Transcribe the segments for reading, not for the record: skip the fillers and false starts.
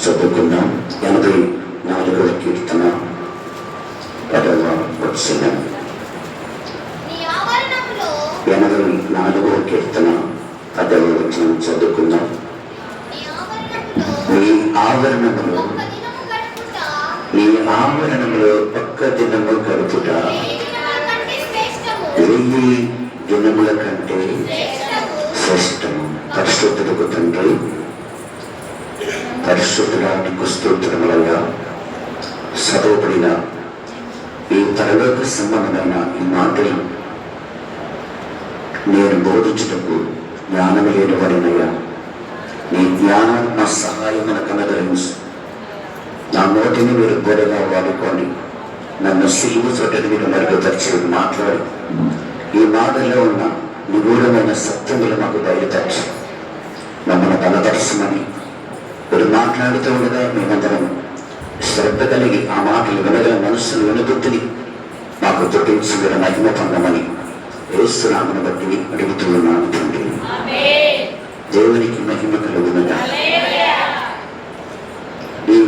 చదువుకుందాం. 84వ కీర్తన 10వ వచనం. 84వ కీర్తన 10వ వచనం చదువుకుందాం. నీ ఆవరణములో ఒక్క దినము గడుపుట 1000 దినముల కంటే శ్రేష్టము. పరిశుద్ధులకు తండ్రి, పరిశుద్ధుడానికి స్తోత్రములయ్యా. చదవబడిన ఈ పరలోక సంబంధమైన ఈ మాటలు నేను బోధించుటకు జ్ఞానము లేని వాడినయ్యా. నీ జ్ఞానం నా సహాయం మనకు అనుగ్రహించు. నా నోటిని మీరు బోధగా వాడుకొని నన్ను సిలువు చోటని మీరు మెరుగుపరిచి మాట్లాడి ఈ మాటల్లో ఉన్న నిగూఢమైన సత్యములు మాకు బయలుపరచు. మమ్మల్ని బలపరచమని మీరు మాట్లాడుతూ ఉండగా మేమందరం శ్రద్ధ కలిగి ఆ మాటలు వినగల మనస్సును వెనుగుద్దుని మాకు పుట్టించి మీరు మహిమ పొందమని యేసునామమును బట్టి అడుగుతూ ఉన్నాను తండ్రి. దేవునికి మహిమ కలుగునుగా. ఈ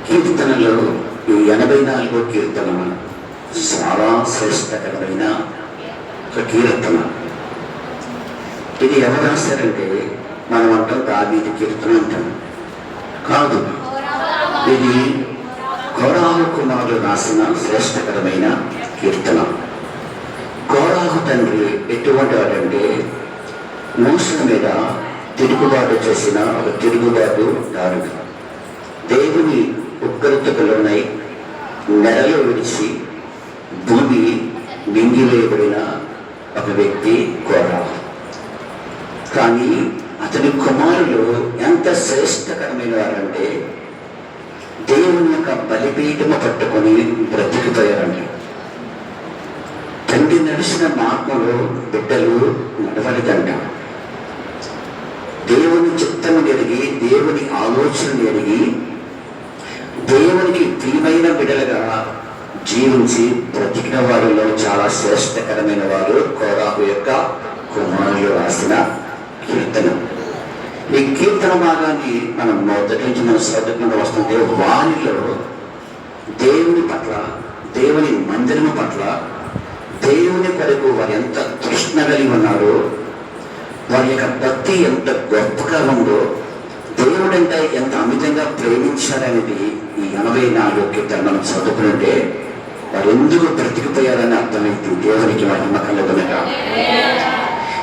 కీర్తనలో ఈ 84వ కీర్తన చాలా శ్రేష్టకరమైన ఒక కీర్తన. ఇది ఎవరు రాశారంటే మనం అంటాం దావీదు కీర్తన అంటాం. కాదు, ఇది కోరాహు కుమారుడు రాసిన శ్రేష్టకరమైన కీర్తన. కోరాహు తండ్రి ఎటువంటి వాడంటే మోస మీద తిరుగుబాటు చేసిన ఒక తిరుగుబాటుదారుడు. దేవుని ఉగ్రతలోనై నెరలు విడిచి భూమి మింగివేయబడిన ఒక వ్యక్తి కోరాహు. కానీ అతని కుమారులు ఎంత శ్రేష్టకరమైన వారంటే దేవుని యొక్క బలిపీఠము పట్టుకొని బ్రతికిపోయారంట. తండ్రి నడిచిన మార్గంలో బిడ్డలు నడవలేదంట. దేవుని చిత్తము ఎరిగి, దేవుని ఆలోచన ఎరిగి, దేవునికి ప్రియమైన బిడ్డలుగా జీవించి బ్రతికిన వారిలో చాలా శ్రేష్టకరమైన వారు కోరాహు యొక్క కుమారులు రాసిన కీర్తన. ఈ కీర్తన భాగాన్ని మనం మొదటి నుంచి మనం చదువుకుంటూ వస్తుంటే వారిలో దేవుని పట్ల, దేవుని మందిరము పట్ల, దేవుని కొరకు వారు ఎంత తృష్ణ కలిగి ఉన్నారో, వారి యొక్క భక్తి ఎంత గొప్పగా ఉందో, దేవుడంటే ఎంత అమితంగా ప్రేమించారనేది ఈ 84వ కీర్తన మనం చదువుకుంటే వారు ఎందుకు బ్రతికిపోయారని అర్థమైంది. దేవునికి మహిమ కలుగునుగా.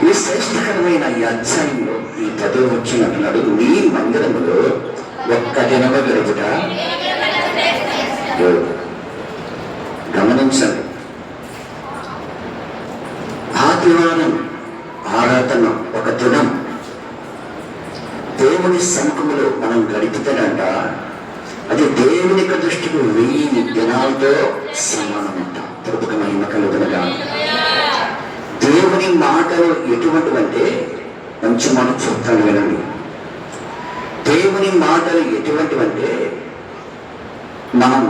ఈ శ్రేష్టకరమైన ఈ అధ్యాయంలో ఈ 10వ వచనం అంటున్నాడు, నీ మందిరములో ఒక్క దినము గడుపుట. గమనించండి, ఆదివారం ఆరాధన ఒక దినం దేవుని సముఖంలో మనం గడిపితేనంట అది దేవుని యొక్క దృష్టికి 1000 దినాలతో సమానమంట. ప్రభుత్వ మహిమ కలుగునుగా. దేవుని మాటలు ఎటువంటివంటే, మంచి మాట చెప్తాను వినండి. దేవుని మాటలు ఎటువంటివంటే, మనం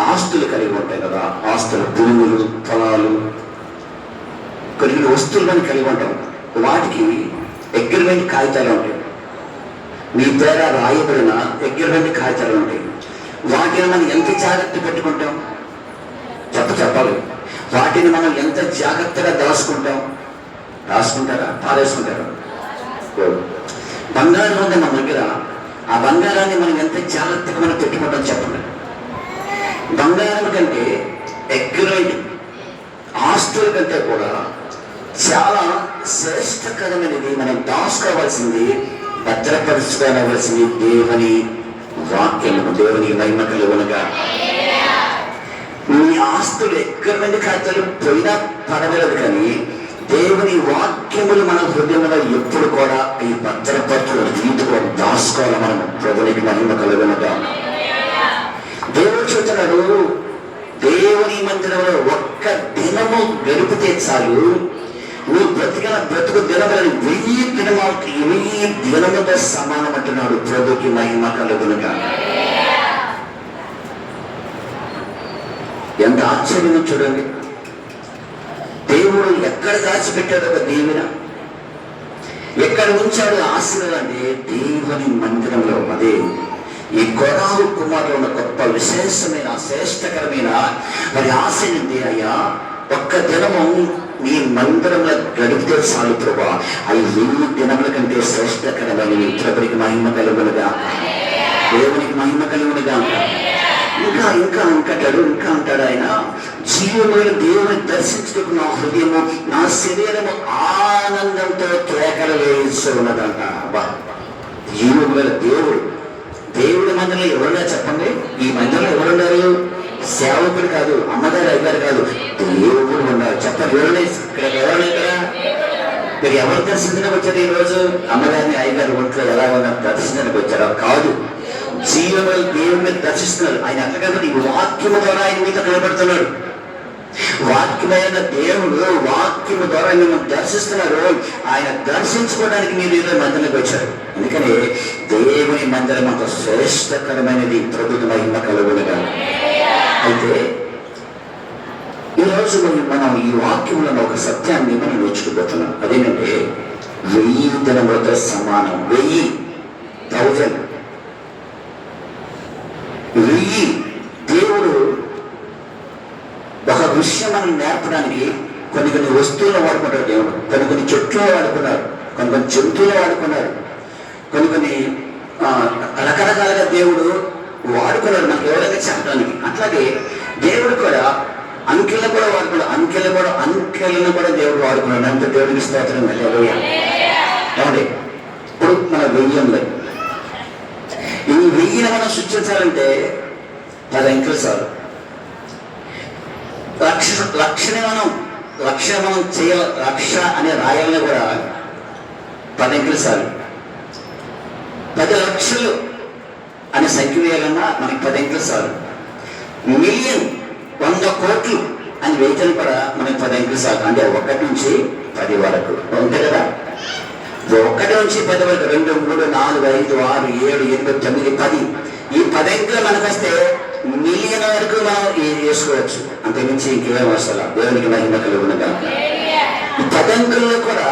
ఆస్తులు కలిగి ఉంటాయి కదా, ఆస్తులు, భూములు, పొలాలు, కొన్ని వస్తువులను కలిగి ఉంటాం. వాటికి అగ్రిమెంట్ కాగితాలు ఉంటాయి. మీ పేర రాయబడిన అగ్రిమెంట్ కాగితాలు ఉంటాయి. వాటిని మనం ఎంత జాగ్రత్త పెట్టుకుంటాం చెప్పాలి. వాటిని మనం ఎంత జాగ్రత్తగా దాచుకుంటాం. రాసుకుంటారా, పారేసుకుంటారా? బంగారం ఉంది మన దగ్గర. ఆ బంగారాన్ని మనం ఎంత జాగ్రత్తగా మనం పెట్టుకుంటాం చెప్పండి. బంగారం కంటే అగ్రిమెంట్ ఆస్తుల కంటే కూడా చాలా శ్రేష్టకరమైనది, మనం దాచుకోవాల్సింది, భద్రపరుచుకోవలసింది దేవుని వాక్యము. దేవుని మహిమ కలుగునుగా. మీ ఆస్తులు ఎక్కడి ఖాతాలు పోయినా పడగలదు, కానీ దేవుని వాక్యములు మన హృదయంలో ఎప్పుడు కూడా ఈ భద్రపరచుల రీతిలో దాచుకోవాలి మనం. ప్రభునికి మహిమ కలుగునుగా. దేవుడు చూస్తున్నాడు, దేవుని మందిరంలో ఒక్క దినము గడిపితే చాలు, నువ్వు బ్రతికిన బ్రతుకు దినములను 1000 దినములకి 1000 దినములతో సమానం అంటున్నాడు. ప్రభుకి మహిమ కలుగునుగా. ఎంత ఆశ్చర్యం చూడండి. దేవుడు ఎక్కడ దాచిపెట్టాడు ఒక దీవెన, ఎక్కడ ఉంచాడు ఆశీర్వాదాన్ని? దేవుని మందిరంలో. అదే ఈ కోరాహు కుమారులు ఉన్న గొప్ప విశేషమైన శ్రేష్టకరమైన మరి ఆశ ఏంటి? అయ్యా, ఒక్క దినము నీ మందిరంలో గడిపితే చాలు ప్రభా, అవి 1000 దినముల కంటే శ్రేష్టకరమైన ప్రభునికి మహిమ కలుగునుగా, దేవునికి మహిమ కలుగునుగా. ఇంకా ఇంకా అంటాడు, ఇంకా అంటాడు ఆయన, జీవమైన దేవుని దర్శించుటకు నా హృదయము, నా శరీరము ఆనందంతో కేకలు వేయిస్తున్నదంట. అబ్బా, జీవమైన దేవుడి మందిరంలో ఎవరున్నా చెప్పండి? ఈ మందిరంలో ఎవరున్నారు? సేవకుడు కాదు, అమ్మగారు అయ్యారు కాదు, దేవుడు ఉన్నారు. చెప్పండి, ఎవరైనా ఇక్కడ మీరు ఎవరు దర్శించడానికి వచ్చారు? ఈ రోజు అమ్మగారిని అయ్యగారు ఒంట్లో ఎలా ఉన్నారు దర్శించడానికి వచ్చారా? కాదు, జీవమైన దేవుడిని దర్శిస్తున్నారు. ఆయన అట్లా కాబట్టి ఈ వాక్యము ద్వారా ఆయన మీతో కనబడుతున్నాడు. వాక్యమైన దేవుడు వాక్యము ద్వారా మిమ్మల్ని దర్శిస్తున్నారు. ఆయన దర్శించుకోవడానికి మీరు ఏదో మందిరంలోకి వచ్చారు. అందుకని దేవుని మందిరం అంత శ్రేష్టకరమైనది. ప్రభుత్వ మహిమ కలుగునుగా. అయితే ఈరోజు మనం ఈ వాక్యంలో ఒక సత్యాన్ని మనం నేర్చుకోబోతున్నాం. అదేంటంటే 1000 దినములతో సమానం. 1000 దేవుడు ఒక విషయం మనం నేర్పడానికి కొన్ని వస్తువులు వాడుకుంటారు. దేవుడు కొన్ని చెట్లు వాడుకున్నారు, కొన్ని జంతువులు వాడుకున్నారు, కొన్ని రకరకాలుగా దేవుడు వాడుకున్నాడు మనకు ఎవరైనా చెప్పడానికి. అట్లాగే దేవుడు కూడా అంకెలను కూడా వాడుకున్నాడు. అంకెలను కూడా దేవుడు వాడుకున్నాడు. అంత దేవుడికి స్తోత్రం. ఏమండి, ఇప్పుడు మన 1000 ఈ 1000 మనం సృష్టించాలంటే 10 అంకెలు చాలు. లక్ష మనం చేయాలి. లక్ష అనే రాయాలని కూడా 10 అంకెలు చాలు. 10 లక్షలు అనే సంఖ్య వేయాలన్నా మనకి 10 అంకెలు చాలు. మిలియన్ 100 కోట్లు అని వేయటం కూడా మనకి 10 అంకెలు చాలు. అంటే 1 నుంచి 10 వరకు ఉంటాయి కదా. 1 నుంచి 10 వరకు 2, 3, 4, 5, 6, 7, 8, 9, 10 ఈ 10 అంకెలు మనకు వస్తే మిలియన్ వరకు మనం వేసుకోవచ్చు. అంతకుమించి ఇంకేం అవసరం. దేవునికి మహిమ కలుగునుగా. ఈ 10 అంకెల్లో కూడా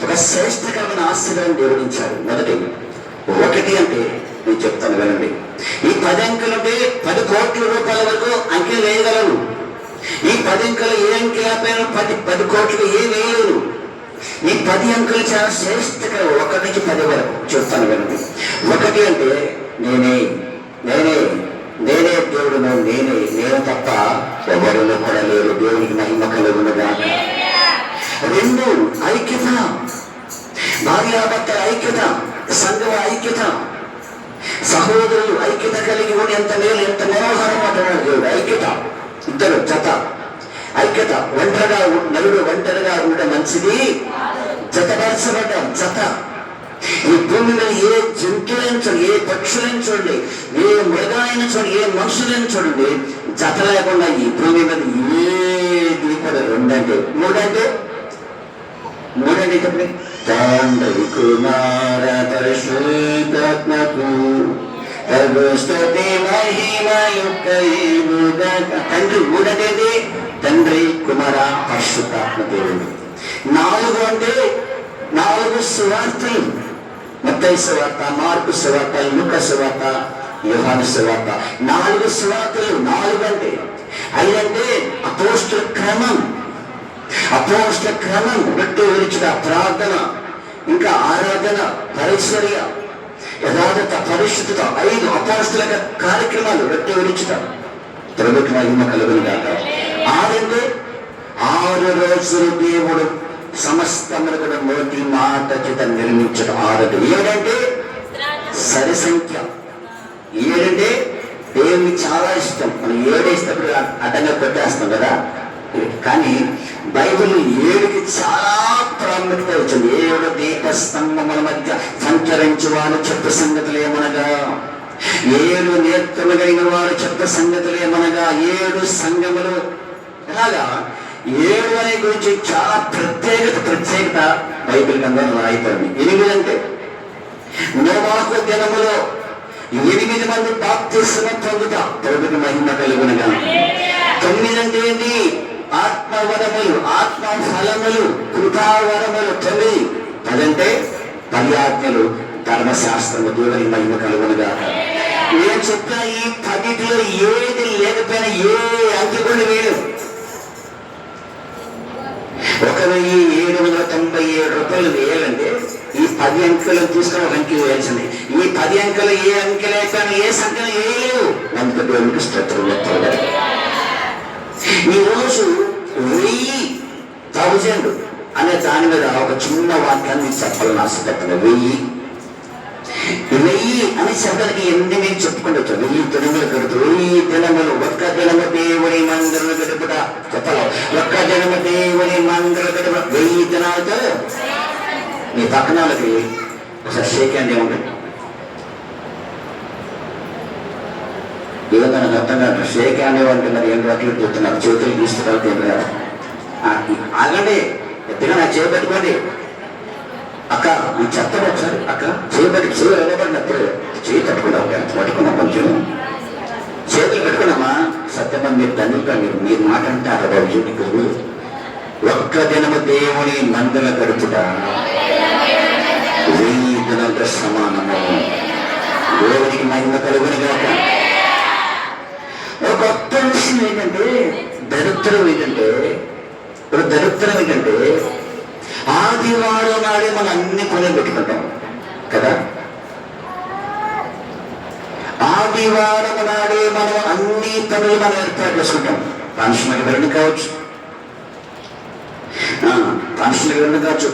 ఒక శ్రేష్టకరమైన ఆశీర్వాదం దేవుడించాడు. మొదటి 1 అంటే నేను చెప్తాను వినండి. ఈ 10 అంకెలు అంటే 10 కోట్ల రూపాయల వరకు అంకెలు వేయగలరు. ఈ 10 అంకెలు ఏ అంకె లేకపోయినా 10 కోట్లు ఏ వేయలేరు. ఈ 10 అంకెలు చాలా శ్రేష్టకరం. 1 నుంచి 10 వరకు చెప్తాను వినండి. 1 అంటే నేనే దేవుడును, నేను తప్ప ఎవరును కూడా లేరు. దేవునికి మహిమ కలుగునుగా. 2 ఐక్యత, భార్యాభర్తల ఐక్యత, సంఘం ఐక్యత, సహోదరులు ఐక్యత కలిగి ఉండి ఎంత మేలు, ఎంత మనోహరం అంటున్నాడు దేవుడు. ఐక్యత, ఇద్దరు జత ఐక్యత. నలుగురు ఒంటరిగా ఉండే మంచిది, జతపరచబడ్డాం జత. ఈ భూమి మీద ఏ జంతువులైనా చూడండి, ఏ పక్షులైనా చూడండి, ఏ మృగాలైనా చూడండి, ఏ మనుషులైనా చూడండి, జత లేకుండా ఈ భూమి మీద ఏది కూడా 2 అంటే 3 అంటే చెప్పండి. తండ్రి కుమార పరిశుద్ధాత్మకు తండ్రి 3 అనేది తండ్రి కుమార పరిశుద్ధాత్మ దేవుడు. 4 అంటే 4 సువార్తలు. మత్తయి సువార్త, మార్కు సువార్త, లూకా సువార్త, యోహాను సువార్త. 4 సువార్తలు. 4 అంటే 5 అంటే అపోస్తల క్రమం రొట్టె విరుచుట, ప్రార్థన, ఇంకా ఆరాధన, పరిచర్య, యథార్థత, పరిశుద్ధత. 5 అపోస్తల కార్యక్రమాలు. రొట్టె విరుచుట, ప్రభుత్వ మహిమ కలుగునుగా. 6 అంటే 6 రోజులు దేవుడు సమస్తమును కూడా నోటి మాట చేత నిర్మించడం. 6. 7 అంటే సరి సంఖ్య. 7 అంటే దేవునికి చాలా ఇష్టం. మనం 7 వేసినప్పుడు అడ్డంగా కొట్టేస్తాం కదా. కానీ బైబిల్ 7కి చాలా ప్రాముఖ్యత వచ్చింది. 7 దీప స్తంభముల మధ్య సంచరించు వారు చెప్ప సంగతులు ఏమనగా, 7 నేత్రములు కలిగిన వారు చెప్ప సంగతులు ఏమనగా, 7 సంఘములు. అలాగా 7 అనే గురించి చాలా ప్రత్యేకత బైబిల్ గ్రంథంలో రాయబడింది. 8 అంటే నోవాహు దినములో 8 మంది బాప్తిస్మం పొందుతా, ప్రభువుకి మహిమ కలుగునుగా. 9 అంటే ఏంటి? ఆత్మవరములు, ఆత్మ ఫలములు, కృపావరములు 9. 10 అంటే 10 ఆజ్ఞలు, ధర్మశాస్త్రము, దేవుని మహిమ కలుగునుగా. నేను చెప్పిన ఈ 10లో ఏది లేకపోయినా ఏ అంకె కూడా వేయలేదు. 1,797 రూపాయలు వేయాలంటే ఈ 10 అంకెలు తీసుకొని ఒక అంకె వేయాల్సింది. ఈ 10 అంకెలు ఏ అంకెలు అయిపోయినా ఏ సంఖ్యను వేయలేవు. అందుకు దేవునికి స్తోత్రం. ఈరోజు 1000 అనే దాని మీద ఒక చిన్న వాక్యాన్ని చెప్పాలని ఆశపడుతున్నా. 1000 అనే శబ్దానికి ఎన్ని మేము చెప్పుకుంటూ 1000 దినములు గడుపు, 1000 దినములు, ఒక్క దినము దేవుని మందిరము గడుపుట చెప్పాలి. ఒక్క దినము దేవుని మందిరం గడుపు 1000 దినాలతో మీ పక్కనాలకి ఒకసారి షేక్ హ్యాండ్ ఏముంటుంది. ఏదో నాకు అర్థం కాదు. షేక్ హ్యాండ్ ఏమంటున్నారు, ఏం అట్లు చెప్తున్నారు, చేతులు తీసుకున్నారు. ఆగండి, ఎత్తుగా నాకు చేపెట్టుకోండి. అక్క నేను చెప్తాను ఒకసారి. అక్క చేయబడి వెళ్ళబడినప్పుడు చేయి తట్టుకున్నావు, పట్టుకున్నాం, కొంచెం చేతులు పెట్టుకున్నామా. సత్యమని మీరు తండ్రిగా మీరు మాట అంటే అరబాబు నీకు ఒక్క దినము దేవుని మందుల గడుపుట 1000 దినాలతో సమానము. దేవునికి మహిమ కలుగునిగా. ఒక గొప్ప విషయం ఏంటంటే దరిద్రం ఏంటంటే ఆదివారం నాడే మనం అన్ని పనులు పెట్టుకుంటాం కదా. ఆదివారం నాడే మనం అన్ని పనులు మనం ఏర్పాటు చేసుకుంటాం. ఫంక్షన్కి వెళ్ళడం కావచ్చు,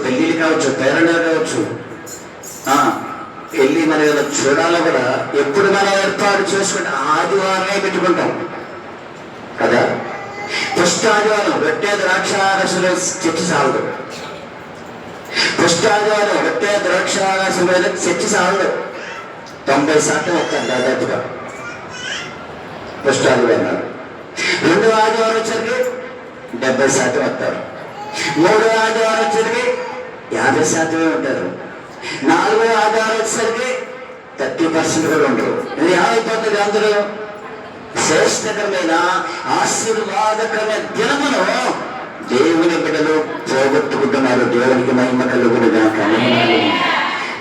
పెళ్ళిళ్ళు కావచ్చు, పేరెంటాలు కావచ్చు, వెళ్ళి మన చూడాలి కూడా ఎప్పుడు మనం ఏర్పాటు చేసుకుంటాం ఆదివారమే పెట్టుకుంటాం కదా. ఫస్ట్ ఆదివారం రొట్టె ద్రాక్షారసులు చర్చ సాగదు. ఫస్ట్ ఆదివారం రొట్టె ద్రాక్షారసు మీద చర్చ సాగదు. 90% వస్తారు దాదాపుగా ఫస్ట్ ఆదివారం. 2వ ఆదివారం వచ్చరికి 70% వస్తారు. 3వ ఆదివారం వచ్చరికి 50% ఉంటారు. 4వ ఆదివారం వచ్చేసరికి 30% కూడా ఉండరు. ఇది ఏమైపోతుంది? అందరూ శ్రేష్టకరమైన ఆశీర్వాదకరమైన దినమును దేవుని బిడ్డలు పోగొట్టుకుంటున్నారు. దేవునికి మహిమ కలుగునుగాక.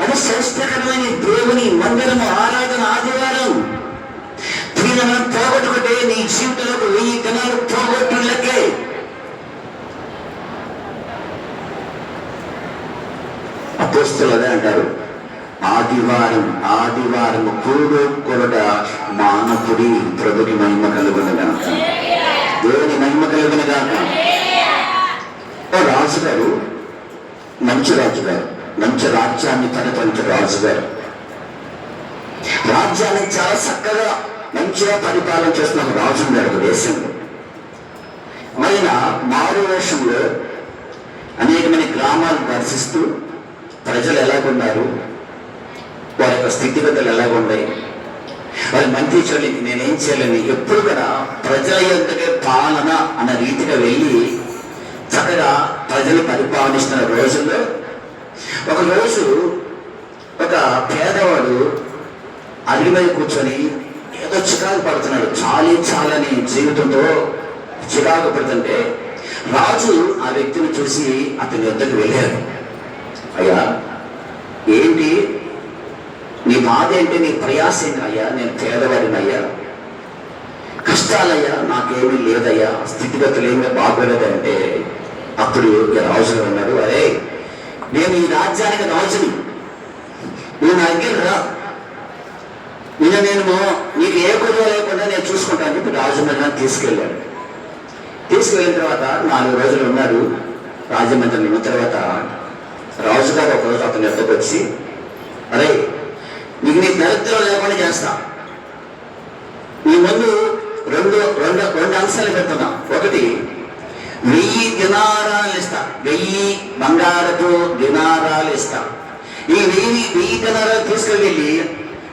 అది శ్రేష్టకరమైన దేవుని మందిరము ఆరాధన ఆదివారం. దీనిని పోగొట్టుకుంటే నీ జీవితంలో 1000 దినాలు పోగొట్టులకే. అపోస్తలులు అదే అంటారు, ఆదివారం కూడు కొరట మానకుడి ప్రభుకి మహిమ కలుగునుగాక. దేవుని మహిమ కలుగునుగాక. రాజుగారు మంచి రాజ్యాన్ని పరిపాలించే రాజుగారు రాజ్యాన్ని చాలా చక్కగా మంచిగా పరిపాలన చేస్తున్న రాజు ఉన్నాడు దేశంలో. ఆయన మారు వేషంలో అనేకమైన గ్రామాలు దర్శిస్తూ ప్రజలు ఎలాగున్నారు, వారి యొక్క స్థితిగతులు ఎలాగున్నాయి, వారి మంత్రి చెల్లికి నేనేం చేయలేని ఎప్పుడు కూడా ప్రజల యొక్కకే పాలన అన్న రీతిగా వెళ్ళి చక్కగా ప్రజలు పరిపాలనిస్తున్న రోజుల్లో ఒకరోజు ఒక పేదవాడు అడిగి మీద కూర్చొని ఏదో చికాకు పడుతున్నాడు. చాలని జీవితంతో చికాకు పడుతుంటే రాజు ఆ వ్యక్తిని చూసి అతని వద్దకు వెళ్ళారు. అయ్యా, ఏంటి నీ బాధ ఏంటి, నీ ప్రయాస ఏంటి? అయ్యా, నేను పేదవాడిని అయ్యా, కష్టాలయ్యా, నాకేమీ లేదయ్యా, స్థితిగతులు ఏమీ బాగోలేదంటే అప్పుడు రాజు అన్నాడు, అరే నేను ఈ రాజ్యానికి రాజుని, నేను నా దగ్గర రా, నేను నీకు ఏ కుదవ లేకుండా నేను చూసుకుంటాను చెప్పి రాజు మీద తీసుకెళ్ళాడు. తీసుకువెళ్ళిన తర్వాత 4 రోజులు ఉన్నాడు రాజమండ్రిలో. ఉన్న తర్వాత రాజుగారు ఒకరోజు అతని ఎద్దకు వచ్చి, అరే నీకు నీ దరిద్రం లేకుండా చేస్తా, నీ ముందు రెండు అంశాలు పెడుతున్నా. ఒకటి 1000 దినారాలు ఇస్తా, 1000 బంగారపు దినారాలు ఇస్తా. ఈ 1000 దినారాలు తీసుకెళ్ళి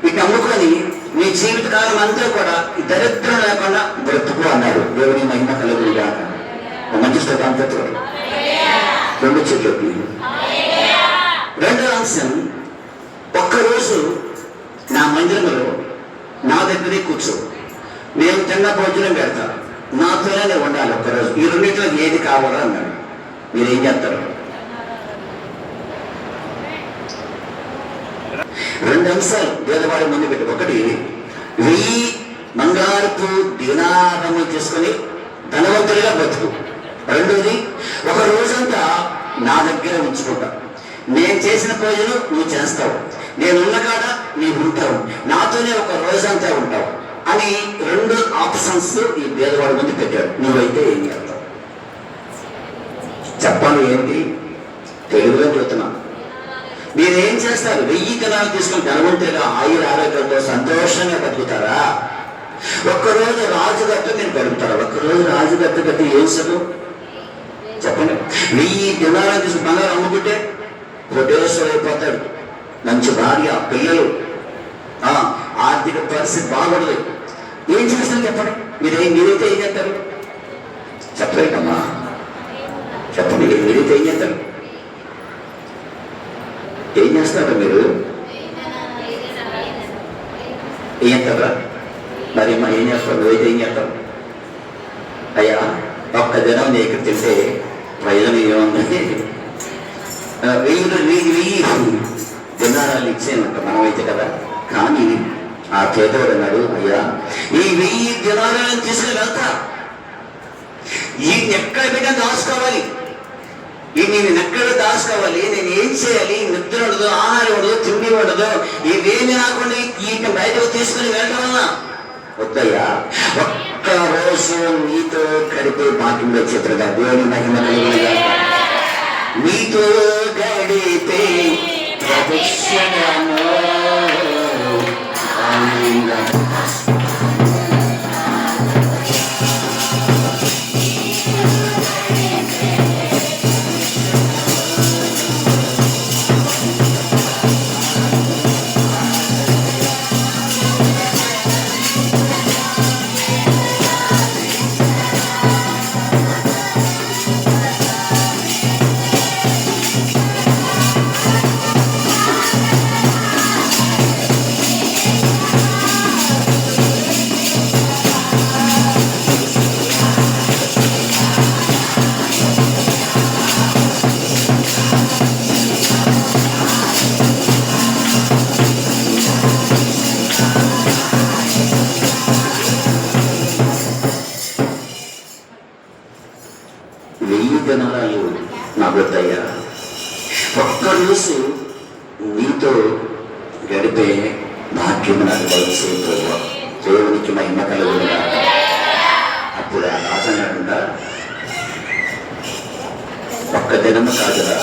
వీటిని అమ్ముకొని నీ జీవితకాలం అంతా కూడా ఈ దరిద్రం లేకుండా బ్రతుకు అన్నాడు. దేవుని మహిమ కలుగునుగాక. మంచి స్తోత్రం. 2 చెట్లు. 2వ అంశం, ఒక్కరోజు నా మందిరంలో నా దగ్గరే కూర్చో, నేను తిన్న భోజనం పెడతా, నాతోనే ఉండాలి ఒక్కరోజు. ఈ రెండింటిలో ఏది కావాలో అన్నాడు. మీరేం చేస్తారు? 2 అంశాలు పేదవాడి ముందు పెట్టి. ఒకటి 1000 బంగారపు దినారము తీసుకొని ధనవంతుడిగా బతుకు. రెండోది, ఒక రోజంతా నా దగ్గర ఉంచుకుంటా. నేను చేసిన పూజలు నువ్వు చేస్తావు, నేనున్న కాడ నీవు ఉంటావు, నాతోనే ఒక రోజంతా ఉంటావు అని 2 ఆప్షన్స్ ఈ పేదవాడి ముందు పెట్టాడు. నువ్వైతే ఏం చేస్తావు? చెప్పాలి ఏంటి? తెలుగులో చెప్తున్నా. మీరేం చేస్తారు? 1000 దినాలు తీసుకుని ధనవంతులుగా ఆయుర ఆరోగ్యంతో సంతోషంగా బతుకుతారా? ఒక్కరోజు రాజుగట్టు మీరు గడుపుతారా? ఒక్కరోజు రాజుగట్టు కట్టి ఏం చదువు చెప్పండి. 1000 దినాలు తీసుకుని బంగారం అమ్ముకుంటే కోటేశ్వరుడు అయిపోతాడు. మంచి భార్య, పిల్లలు, ఆర్థిక పరిస్థితి బాగుండదు. ఏం చేస్తారు చెప్పండి? మీరైతే ఏం చేస్తారు? చెప్పలేదమ్మా, చెప్పండి. మీరైతే ఏం చేస్తారు? ఏం చేస్తారా మీరు? ఏం చేస్తారా? మరి అమ్మా ఏం చేస్తావు? నువ్వైతే ఏం చేస్తావు? అయ్యా, ఒక్క దినం నీ ఇక్కడ తింటే ప్రయోజనం ఏముంది? 1000 దినారాలు ఇచ్చేయమంట మనమైతే కదా. కానీ ఆ పేదవాడు అన్నాడు, అయ్యా ఈ 1000 దినారాలను తీసుకుని వెళ్తా, ఈ ఎక్కడ బిడ్డ దాచుకోవాలి, ఈ నేను ఎక్కడ దాచుకోవాలి, నేను ఏం చేయాలి? నిద్ర ఉండదు, ఆహారం ఉండదు, తిండి ఉండదు, ఇవేమి రాకుండా ఈ బయటకు తీసుకుని వెళ్ళడం వల్ల వద్దయ్యా, ఒక్క రోజు నీతో గడిపే భాగ్యంలో చిత్రగా దేవుని మహిమ కలిగినగా నీతో గడిపే ప్రదక్షిణము నా వద్దయ్యా, ఒక్కరోజు నీతో గడిపే భాగ్యము నాకు దయచేసి దేవునికి మహిమ కలుగునుగా. అప్పుడు ఆ రాజన్నాడుగా, ఒక్క దినము కాదురా,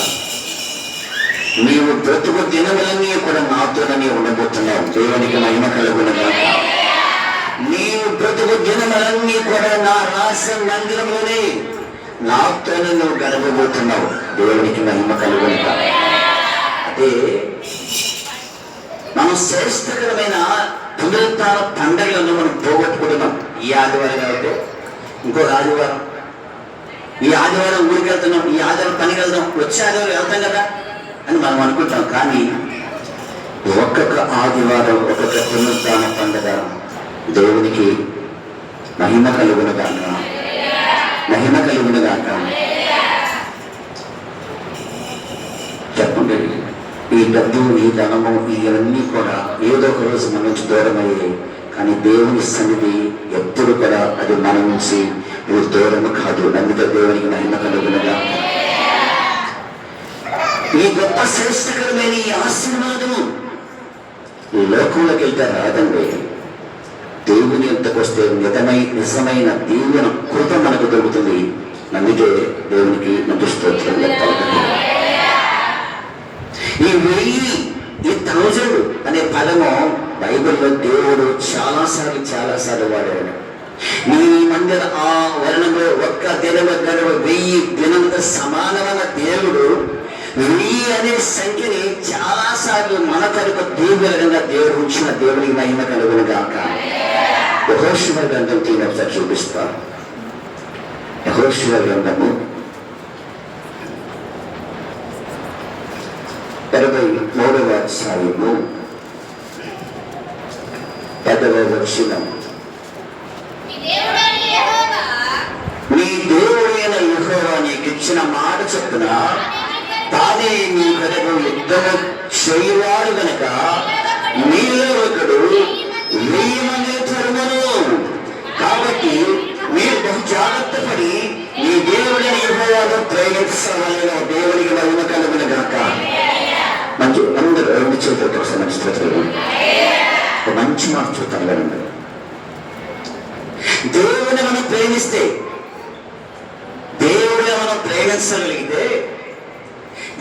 నీవు బ్రతుకు దినములన్నీ కూడా నాతోనే ఉండబోతున్నావు. దేవునికి మహిమ కలుగునుగా. నీవు బ్రతుకు దినములన్నీ కూడా నా రహస్య మందిరంలోనే నాతోనే నువ్వు గడపబోతున్నావు. దేవునికి మహిమ కలుగునుగా. అదే మనం శ్రేష్టకరమైన పునరుత్థాన పండుగలను మనం పోగొట్టుకుంటున్నాం. ఈ ఆదివారం అయితే ఇంకో ఆదివారం, ఈ ఆదివారం ఊరికి వెళ్తున్నాం, ఈ ఆదివారం పనికి వెళ్తాం, వచ్చే ఆదివారం వెళ్తాం కదా అని మనం అనుకుంటాం. కానీ ఒక్కొక్క ఆదివారం ఒక్కొక్క పునరుత్థాన పండుగ దేవునికి మహిమ కలుగునుగా, మహిమ కలుగునుగాక. చెప్పండి, ఈ డబ్బు, ఈ ధనము, ఇవన్నీ కూడా ఏదో ఒక రోజు మన నుంచి దూరం అయ్యాయి. కానీ దేవుని సన్నిధి ఎప్పుడు కూడా అది మన నుంచి దూరము కాదు. అందుకే దేవునికి మహిమ కలుగునుగా. ఈ గొప్ప శ్రేష్టకరమైన ఈ ఆశీర్వాదము ఈ లోకంలోకి వెళ్తే రాదండి. దేవుని ఎంతకు వస్తే నిజమైన దీవెన కృత మనకు దొరుకుతుంది. అందుకే దేవునికి మంచి స్తోత్రం చెప్పాలి. ఈ 1000 అనే పదము బైబిల్లో దేవుడు చాలాసార్లు వాడాడు. నీ మందిర ఆ వర్ణంలో ఒక్క దినము గడువు 1000 దినముతో సమానమైన దేవుడు 1000 అనే సంఖ్యని చాలాసార్లు మన కనుక దీవులుగా దేవుడు ఉంచిన దేవునికి మహిమ కలుగునుగాక. యెహోషువ గ్రంథం ఒకసారి చూపిస్తారు. యెహోషువ గ్రంథము 23వ అధ్యాయము 10వ వచనం. నీ దేవుడైన యెహోవా నీకిచ్చిన మాట చొప్పున తానే నీ కొరకు యుద్ధము చేయువాడు గనక నీలో ఒకడు 1000 మంది మంచి మాట చూద్దాం కదండి. దేవుడిని మనం ప్రేమిస్తే, దేవుడిని మనం ప్రేమించగలిగితే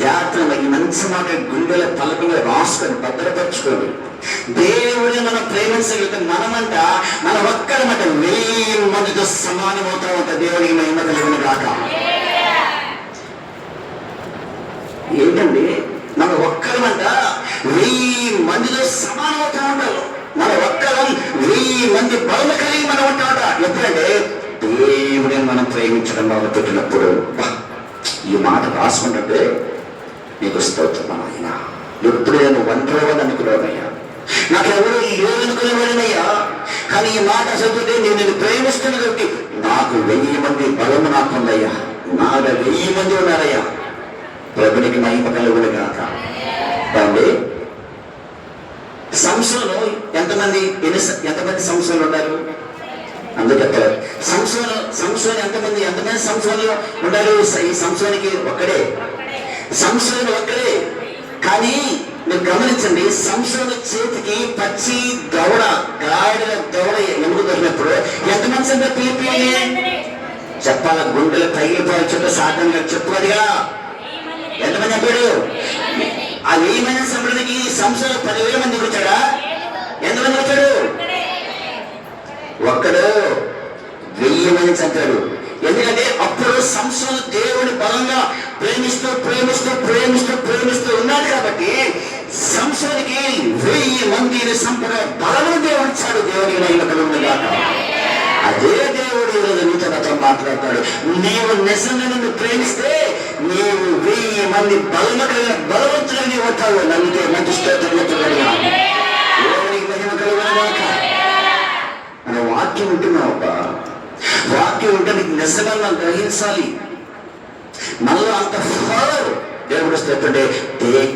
జాగ్రత్తగా ఈ మంచి మాట గుండెల పలకలో రాసుకొని భద్రపరచుకోండి. దేవుడిని మనం ప్రేమించగలిగితే మనమంట మన ఒక్కడమంట 1000 మందితో సమానమవుతా ఉంటా. దేవుడికి మహిమ కలుగును గాక. ఏంటండి, మన ఒక్కరమంట 1000 మందితో సమానమవుతా ఉంటారు. మన ఒక్కరం 1000 మంది బలం కలిగి మనం ఉంటాట. ఎప్పుడంటే దేవుడిని మనం ప్రేమించడం మొదలుపెట్టినప్పుడు. ఈ మాట రాసుకుంటుంటే నీకు స్తోత్రం ఆయన. ఎప్పుడు నేను ఒంటరివాడిని అనుకున్నానయ్యా, నాకెవరు లేదనుకునేవాడినయ్యా, కానీ ఈ మాట చదివితే నేను నిన్ను ప్రేమిస్తున్నా కాబట్టి నాకు 1000 మంది బలము నాకుందయ్యా, నాలో 1000 మంది ఉన్నారయ్యా. ప్రభునికి మహిమ కలుగును గాక. సంసోను ఎంతమంది సంసోలు ఉన్నారు? అందుకు చెప్తారు సంసోను ఎంతమంది సంసోలు ఉన్నారు? ఈ సంసోనికి ఒక్కడే, సంసోను ఒక్కడే. కానీ మీరు గమనించండి, సంసోను చేతికి పచ్చి దవడ, గాడిద దవడ ఎముక దొరికినప్పుడు ఎంతమంది సంత పిలిపి చెప్పాల గుండెల తగిలిపోయి చుట్టూ సాధనగా చెప్పుకోదిగా ఎంతమంది చెప్పాడు? ఆ 1000 మంది సంపడికి సంస్థలో 10,000 మందికి వచ్చాడా? ఎంతమంది వచ్చాడు? ఒక్కడు 1000 మంది చంపాడు. ఎందుకంటే అప్పుడు సంస్థలు దేవుని బలంగా ప్రేమిస్తూ ప్రేమిస్తూ ప్రేమిస్తూ ప్రేమిస్తూ ఉన్నాడు కాబట్టి సంస్థలకి 1000 మందిని సంపద బలము దేవుడు ఇచ్చాడు. దేవుని మహిమ కలుగును గాక. అదే దేవుడు ఈరోజు నీతో నాతో మాట్లాడతాడు. నీవు నిజంగా నిన్ను ప్రేమిస్తే నీవు 1000 మంది బలము కలిగిన బలవంతులు నీవు ఉంటావు. నమ్మితే మంచి స్తోత్రం. దేవునికి మహిమ కలుగును గాక. మన వాక్యం ఉంటున్నావబ్బ, వాక్యం ఉంటే నీకు నిజంగా గ్రహించాలి. మనలో అంత ఫాదర్ దేవుడు వస్తుంటే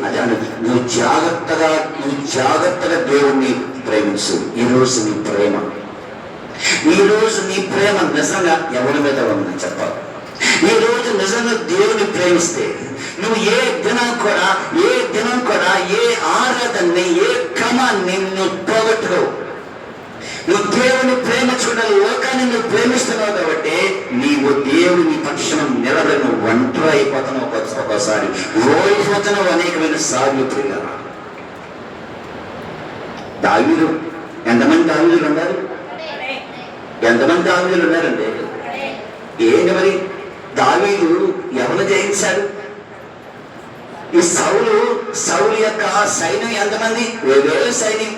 అదే నువ్వు జాగ్రత్తగా దేవుణ్ణి ప్రేమించు. ఈరోజు నీ ప్రేమ నిజంగా ఎవరి మీద ఉందని చెప్పాలి. ఈ రోజు నిజంగా దేవుని ప్రేమిస్తే నువ్వు ఏ దినం కూడా ఏ ఆరాధనని, ఏ క్రమాన్ని నువ్వు పోగొట్టుకోవు. నువ్వు దేవుని ప్రేమించుకున్న లోకాన్ని నువ్వు ప్రేమిస్తున్నావు కాబట్టి నీవు దేవుని పక్షం నిలబడి నువ్వు ఒంటరి అయిపోతున్నావు. ఒకసారి ఓడిపోతున్నావు అనేకమైన సార్లు. ప్రియ దావీదు, ఎంతమంది దావీదులు ఉన్నారు? ఎంతమంది దావీదులు ఉన్నారంటే ఏంటి మరి? దావీదు ఎవరు జయించాడు? ఈ సౌలు యొక్క సైన్యం ఎంతమంది? 1000 సైన్యం.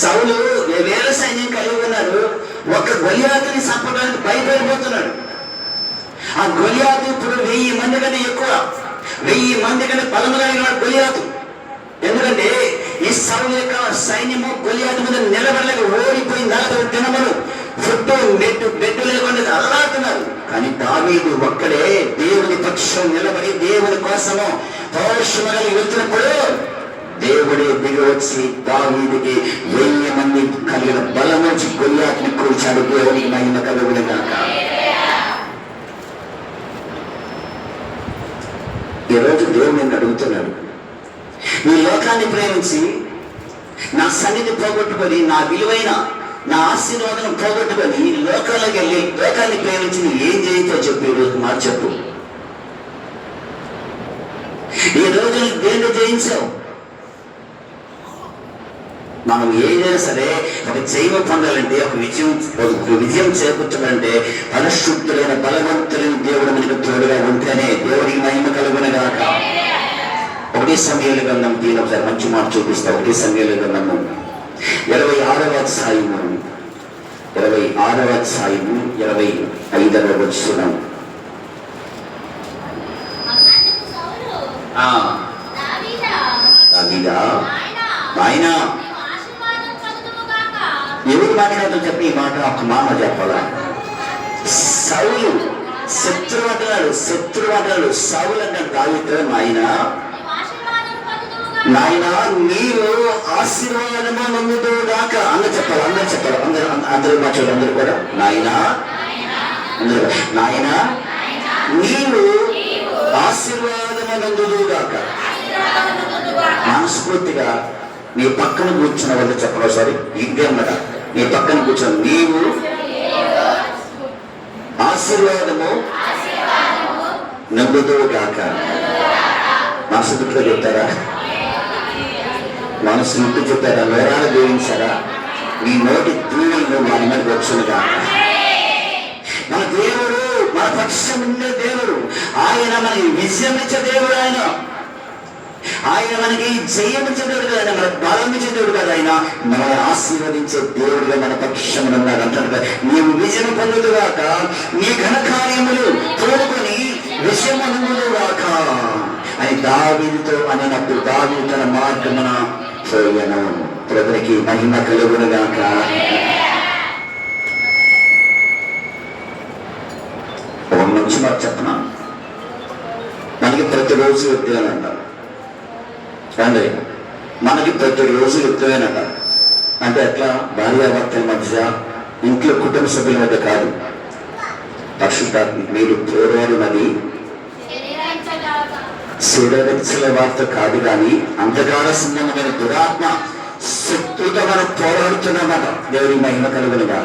సౌలు 1000 సైన్యం కలిగి ఉన్నారు. ఒక గొలియాతుని చంపడానికి భయపడిపోతున్నాడు. ఆ గొలియాతు ఇప్పుడు 1000 మంది కంటే ఎక్కువ, 1000 మంది కంటే బలము కలిగిన గొలియాతు. ఎందుకంటే ఈ సౌలు యొక్క సైన్యము గొలియాతు మీద నిలబడలేక ఓడిపోయి 40 దినములు చుట్టూ బెడ్డు లేకుండా అల్లాడుతున్నారు. కానీ దావీదు ఒక్కడే దేవుని పక్షం నిలబడి దేవుని కోసము పౌరుషము కలిగి వెళ్తున్నప్పుడు దేవుడే దిగి వచ్చి దావీదుకి 1000 మంది కలిగిన బలం నుంచి గొలియాతుని కూర్చాడు. దేవునికి మహిమ కలుగును గాక. ఈరోజు దేవుడు నిన్ను అడుగుతున్నాడు, నీ లోకాన్ని ప్రేమించి నా సన్నిధి పోగొట్టుకొని, నా విలువైన నా ఆశీర్వాదం పోగొట్టుకొని లోకాలకు వెళ్ళి లోకాన్ని ప్రేమించి ఏం చేయతో చెప్పు. ఈరోజు మాట చెప్పు. ఈ రోజు దేన్ని జయించావు? మనం ఏదైనా సరే ఒక జైవ పొందాలంటే, ఒక విజయం చేకూర్చాలంటే పరిశుద్ధులైన బలవంతులైన దేవుడు మనకు తోడుగా ఉంటేనే దేవుడికి మహిమ కలుగును గాక. 1 సమూయేలు గ్రంథం ఒకసారి మంచి మాట చూపిస్తా. 1 సమూయేలు గ్రంథము 26వ అధ్యాయము 25వ వచనం. దావీదా నాయనా ఎవరు మాట్లాడటం చెప్పి ఈ మాట ఒక మాట చెప్పాలా? సౌలు శత్రువు అంటాడు. సౌలు అంటాడు దావీదుతో, నాయనా నీవు ఆశీర్వాదము నమ్ముదువు గాక అందరూ చెప్పాలి. అందరూ మాట్లాడు. అందరూ కూడా నాయనా నీవు ఆశీర్వాదము నందుదువు గాక. మనస్ఫూర్తిగా నీ పక్కన కూర్చున్న వాళ్ళు చెప్పడం సారీ ఇంకే అన్నమాట. నీ పక్కన కూర్చున్న నీవు ఆశీర్వాదము నమ్ముతూ గాక. మనసు దుఃఖ చెప్తారా? మనసు ఇంటూ చెప్పారా? వేరాలు దీవించారా? నీ నోటి దీవులను మన మీద వచ్చును గాక. మన దేవుడు మన పక్షం ఉండే దేవుడు. ఆయన మనకి విజయం ఇచ్చే దేవుడు. ఆయన మనకి జయం ఇచ్చే దేవుడు కదా, మన బలం ఇచ్చే దేవుడు కదా. ఆయన మనల్ని ఆశీర్వదించే దేవుడుగా మన పక్షం ఉన్నాడు అంటారు. నీవు విజయం పొందుదుగాక, నీ ఘన కార్యములు తోడుకొని విజయం అందుదుగాక అని దావీదుతో అనినప్పుడు దావీదు తన మార్గమున పోయెను. ప్రభువునికి మహిమ కలుగునుగాక. మంచి మాట చెప్పనా, మనకి ప్రతిరోజు యుద్ధం అంటారు అండి. మనకి ప్రతిరోజు యుద్ధమేనంట. అంటే ఎట్లా? భార్యాభర్తల మధ్య, ఇంట్లో కుటుంబ సభ్యుల మధ్య కాదు. పరిశుద్ధాత్మ మీరు పోరాడినది శరీరక్షల వార్త కాదు, కానీ అంధకార సంబంధమైన దురాత్మ శక్తులతో మనం పోరాడుతున్నామట. దేవుడి మహిమ కలుగునుగా.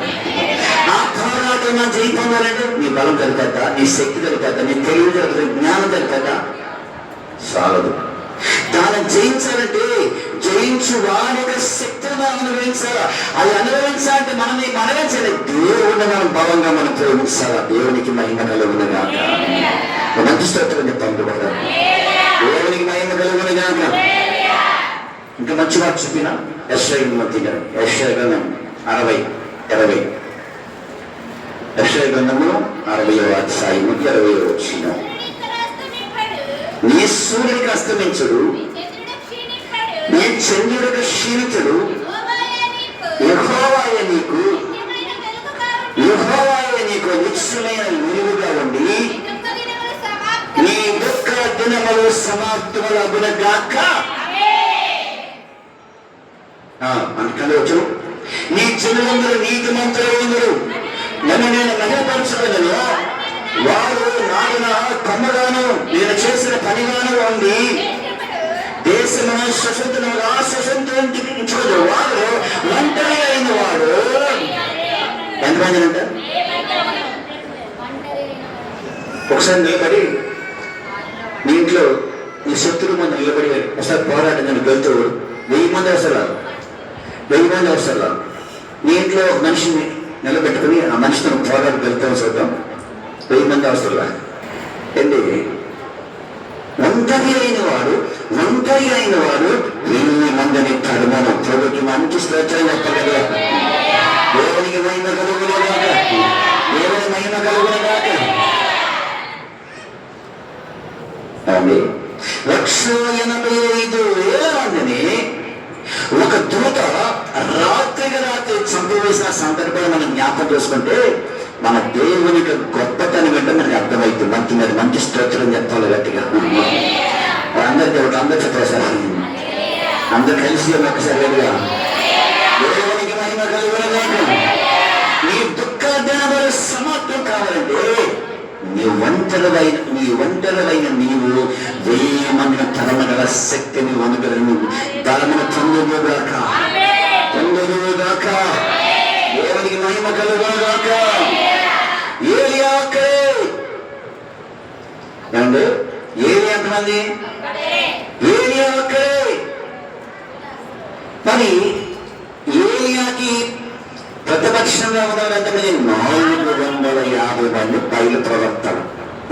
ఆ పోరాటం మనం జయించాలంటే నీ బలం దొరికేద్దా, నీ శక్తి దొరికేద్దా, నీ తెలివి దొరికే, జ్ఞానం దొరికేద్దా? చాలదు. దాన్ని జయించాలంటే జయించు వారి యొక్క శక్తిని అనుభవించాలా. అది అనుభవించాలంటే మనమే చేయాలి. దేవుడిని మనం బలంగా మనం ప్రేమించాలా. దేవునికి మహిమ కలుగునుగా. మంచి స్తోత్రం చెప్పండి. దేవునికి మహిమ కలుగునుగాక. ఇంకా మంచి మాట చెప్పిన యెషయా గ్రంథం 60:20. యెషయా గ్రంథము 60వ అధ్యాయము 20వ వచనం. నీ సూర్యుడికి అస్తమించుడు, నీ చంద్రుడికి క్షీణితుడు, యెహోవాయే నీకు నిత్యమైన వెలుగుగా ఉండి నీ దుఃఖ దినములు సమాప్తములు అగునుగాక. అందుకని వచ్చు, నీ జనులందరూ నీతిమంతులందరూ నన్ను నేను మహిమపరచగలను. వారు నాడిన కమ్మగాను నేను చేసిన పనిగాను ఉంది. దేశమున స్వతంత్రముగా స్వతంత్రించుకోదు. వారు ఒంటరి అయిన వాడు. ఎంతమంది అంట? ఒకసారి నిలబడి నీ ఇంట్లో నీ శత్రువు మంది నిలబడి ఒకసారి పోరాటం నేను వెళ్తూ 1000 మంది అవసరాలు, 1000 మంది అవసరాలు. నీ ఇంట్లో ఒక మనిషిని నిలబెట్టుకుని ఆ మనిషితో పోరాటం వెళ్తాం చూద్దాం. 1000 మంది అవసరాలు ఏంటి? ఒంటరి అయిన వాడు 1000 మందిని తరుమను. ప్రభుకి మంచి స్తోత్రం చెప్పగలరా? దేవునికి మహిమ కలుగునుగాక. దేవుని మహిమ కలుగునుగాక. 185,000 మందిని ఒక దూత రాత్రికి రాత్రి చంపివేసిన సందర్భాన్ని మనం జ్ఞాపకం చేసుకుంటే మన దేవుని గొప్పతనం ఏంటో మనకి అర్థమవుతుంది. మంచి స్తోత్రం చెప్పాలి గట్టిగా. అందరు చెప్పేసారు. అందరు కలిసి ఒకసారి దేవునికి మహిమ కలుగునుగాక. నీ దుఃఖ దినములు సమాప్తం కావాలంటే నీ ఒంటరివైన నీవు 1000 మందిని తరమగల శక్తిని వనగలను బలమును పొందుగాక. దేవునికి మహిమ కలుగునుగాక. ఏలియాకే ఏమండి? ఏలియా ఎంతమంది? ఏలియాకే. మరి ఏలియాకి ప్రతిపక్షంగా ఉన్నారు ఎంతమంది? 450 మంది బయలు ప్రవక్తలు.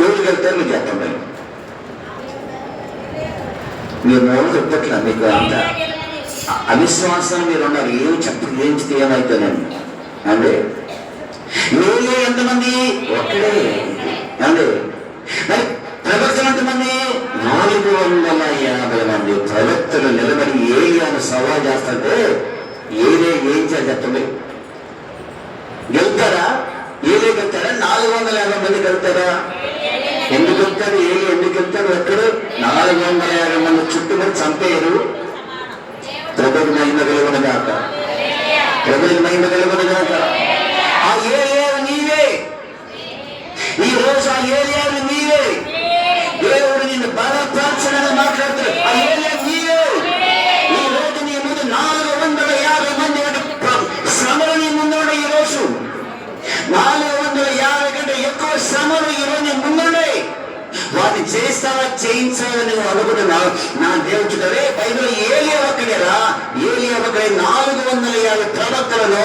ఎవరు వెళ్తారు? మీరు చెప్పండి. మీరు మూడు చెప్పట్లా. మీకు అంత అవిశ్వాసం మీరు ఉన్నారు. ఏమిస్తే ఏమవుతానండి అంటే ఏలియా ఎంతమంది? ఒక్కడే. ఏమండి? మరి ప్రవక్తలు ఎంతమంది? 450 మంది ప్రవక్తలు నిలబడి ఏలియాను సవాల్ చేస్తుంటే ఏలియా ఏం చేయాలి చెప్పండి? గెలుతారా? ఏలియా గెలుతారా? 450 మంది గెలుతారా? ఎందుకు వెళ్తారు? ఏలియా ఎందుకు వెళ్తారు? ఎక్కడ 450 మంది చుట్టుముడి చంపేయరు. ప్రభువుకి మహిమ కలుగునుగాక. ప్రభువుకి మహిమ కలుగునుగాక. ఆ ఏలియాలు నీవే. ఈ రోజు ఆ ఏలియాలు నీవే. దేవుడు నిన్ను బలపరచడని మాట్లాడుతాడు. ఆ ఏలియా నీవే. ఈ రోజు నీ ముందు జయించాలని నువ్వు అనుకుంటున్నావు. నా దేవుడే బైబిల్ ఏలియా ఒక్కడేరా, ఏలియా ఒక్కడే 450 ప్రవక్తలను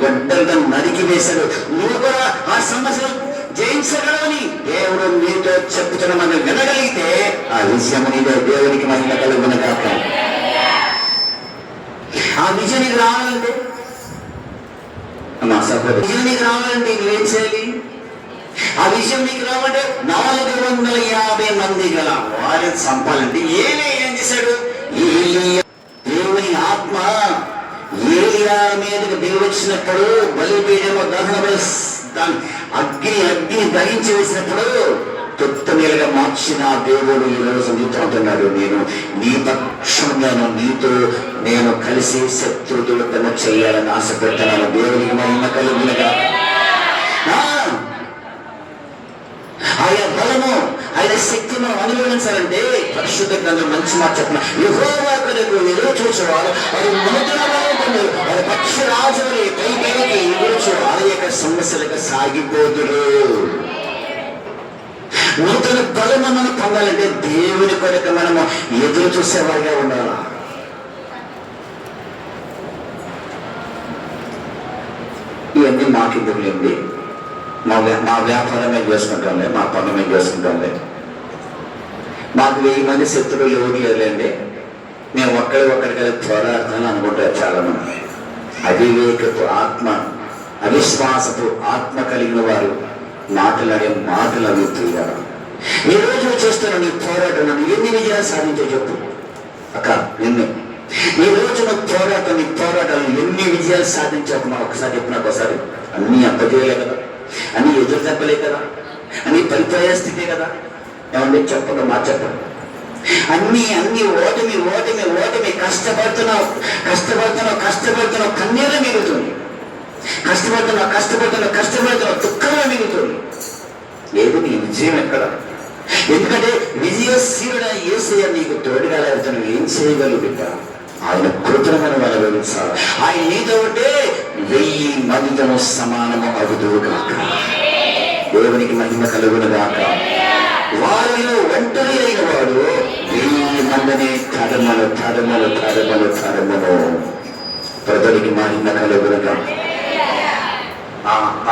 గొడ్డలతో నరికి వేశాడు. నువ్వు కూడా ఆ సమస్యను జయించగలవని దేవుడు నీతో చెప్పుతున్న మనం వినగలిగితే ఆ విషయం నీదే. దేవునికి మహిమ కలుగును గాక. ఆ విజయం నీకు రావాలంటే మా సభ్యుడు విజయం నీకు రావాలంటే నువ్వేం చేయాలి? ఆ విషయం నీకు రావాలంటే 450 మంది గల వారిని చంపాలంటే ఏం చేశాడు? దేవుని ఆత్మ ఏలియా మీదకి దిగి వచ్చినప్పుడు బలిపీఠము దహన అగ్ని దహించి వేసినప్పుడు తొత్తమేలుగా మార్చిన దేవుడు ఈరోజు నీతో అంటున్నాడు, నేను నీ పక్షంగాను నీతో నేను కలిసి శత్రువులను చేయాలని ఆశపెడుతున్నాను. దేవునికి మహిమ కలుగునుగా. ఆయన బలము ఆయన శక్తి మనం అనుభవించాలంటే పరిశుద్ధ గ్రంథం మంచి మాట చెప్పిన యెహోవా కొరకు ఎదురు చూసేవారు వారు వారి పక్షి రాజుని పైకి ఎదురుచు వారి యొక్క సమస్యలకు సాగిపోదురు. నూతన బలము మనం పొందాలంటే దేవుని కొరకు మనము ఎదురు చూసేవారిగా ఉండాలి. ఇవన్నీ మాకెందుకు లేండి, మా వ్యాపారం మేము చేసుకుంటాంలే, మా పనులు మేము చేసుకుంటాంలే, మాకు 1000 మంది శత్రువులు ఎవరు లేదులేండి, మేము ఒక్కడికి పోరాడతాను అనుకుంటారు చాలా మంది. అవివేకపు ఆత్మ అవిశ్వాసపు ఆత్మ కలిగిన వారు మాట్లాడే మాటలు అవి తీయాలి. ఈ రోజు చేస్తున్న నీ పోరాటం నన్ను ఎన్ని విజయాలు సాధించో చెప్పు అక్క. ఈ రోజు నీ పోరాటాలు ఎన్ని విజయాలు సాధించావు మనం ఒకసారి చెప్పినా ఒకసారి. అన్ని అప్పచేయలే కదా, అన్ని ఎదురు తప్పలే కదా, అన్ని పరిపాయ స్థితే కదా. ఏమంటే చెప్పండి, మా చెప్పండి. అన్ని ఓటమి కష్టపడుతున్నావు కన్నీరు మిగులుతుంది. కష్టపడుతున్నావు దుఃఖంగా మిగులుతుంది. ఏది నీ విజయం ఎక్కడ? ఎందుకంటే విజయశీలుడ యేసయ్య నీకు తోడుగా లేకపోతే ఏం చేయగలవు బిడ్డ? ఆయన కృపను మనం అనుభవించాలి. ఆయన నీతో ఉంటే 1000 మందితో సమానము అగుదువు గాక. దేవునికి మహిమ కలుగును గాక. వారిలో ఒంటరి అయిన వాడు 1000 మందిని తరమలు ప్రజలకి మహిమ కలుగును గాక.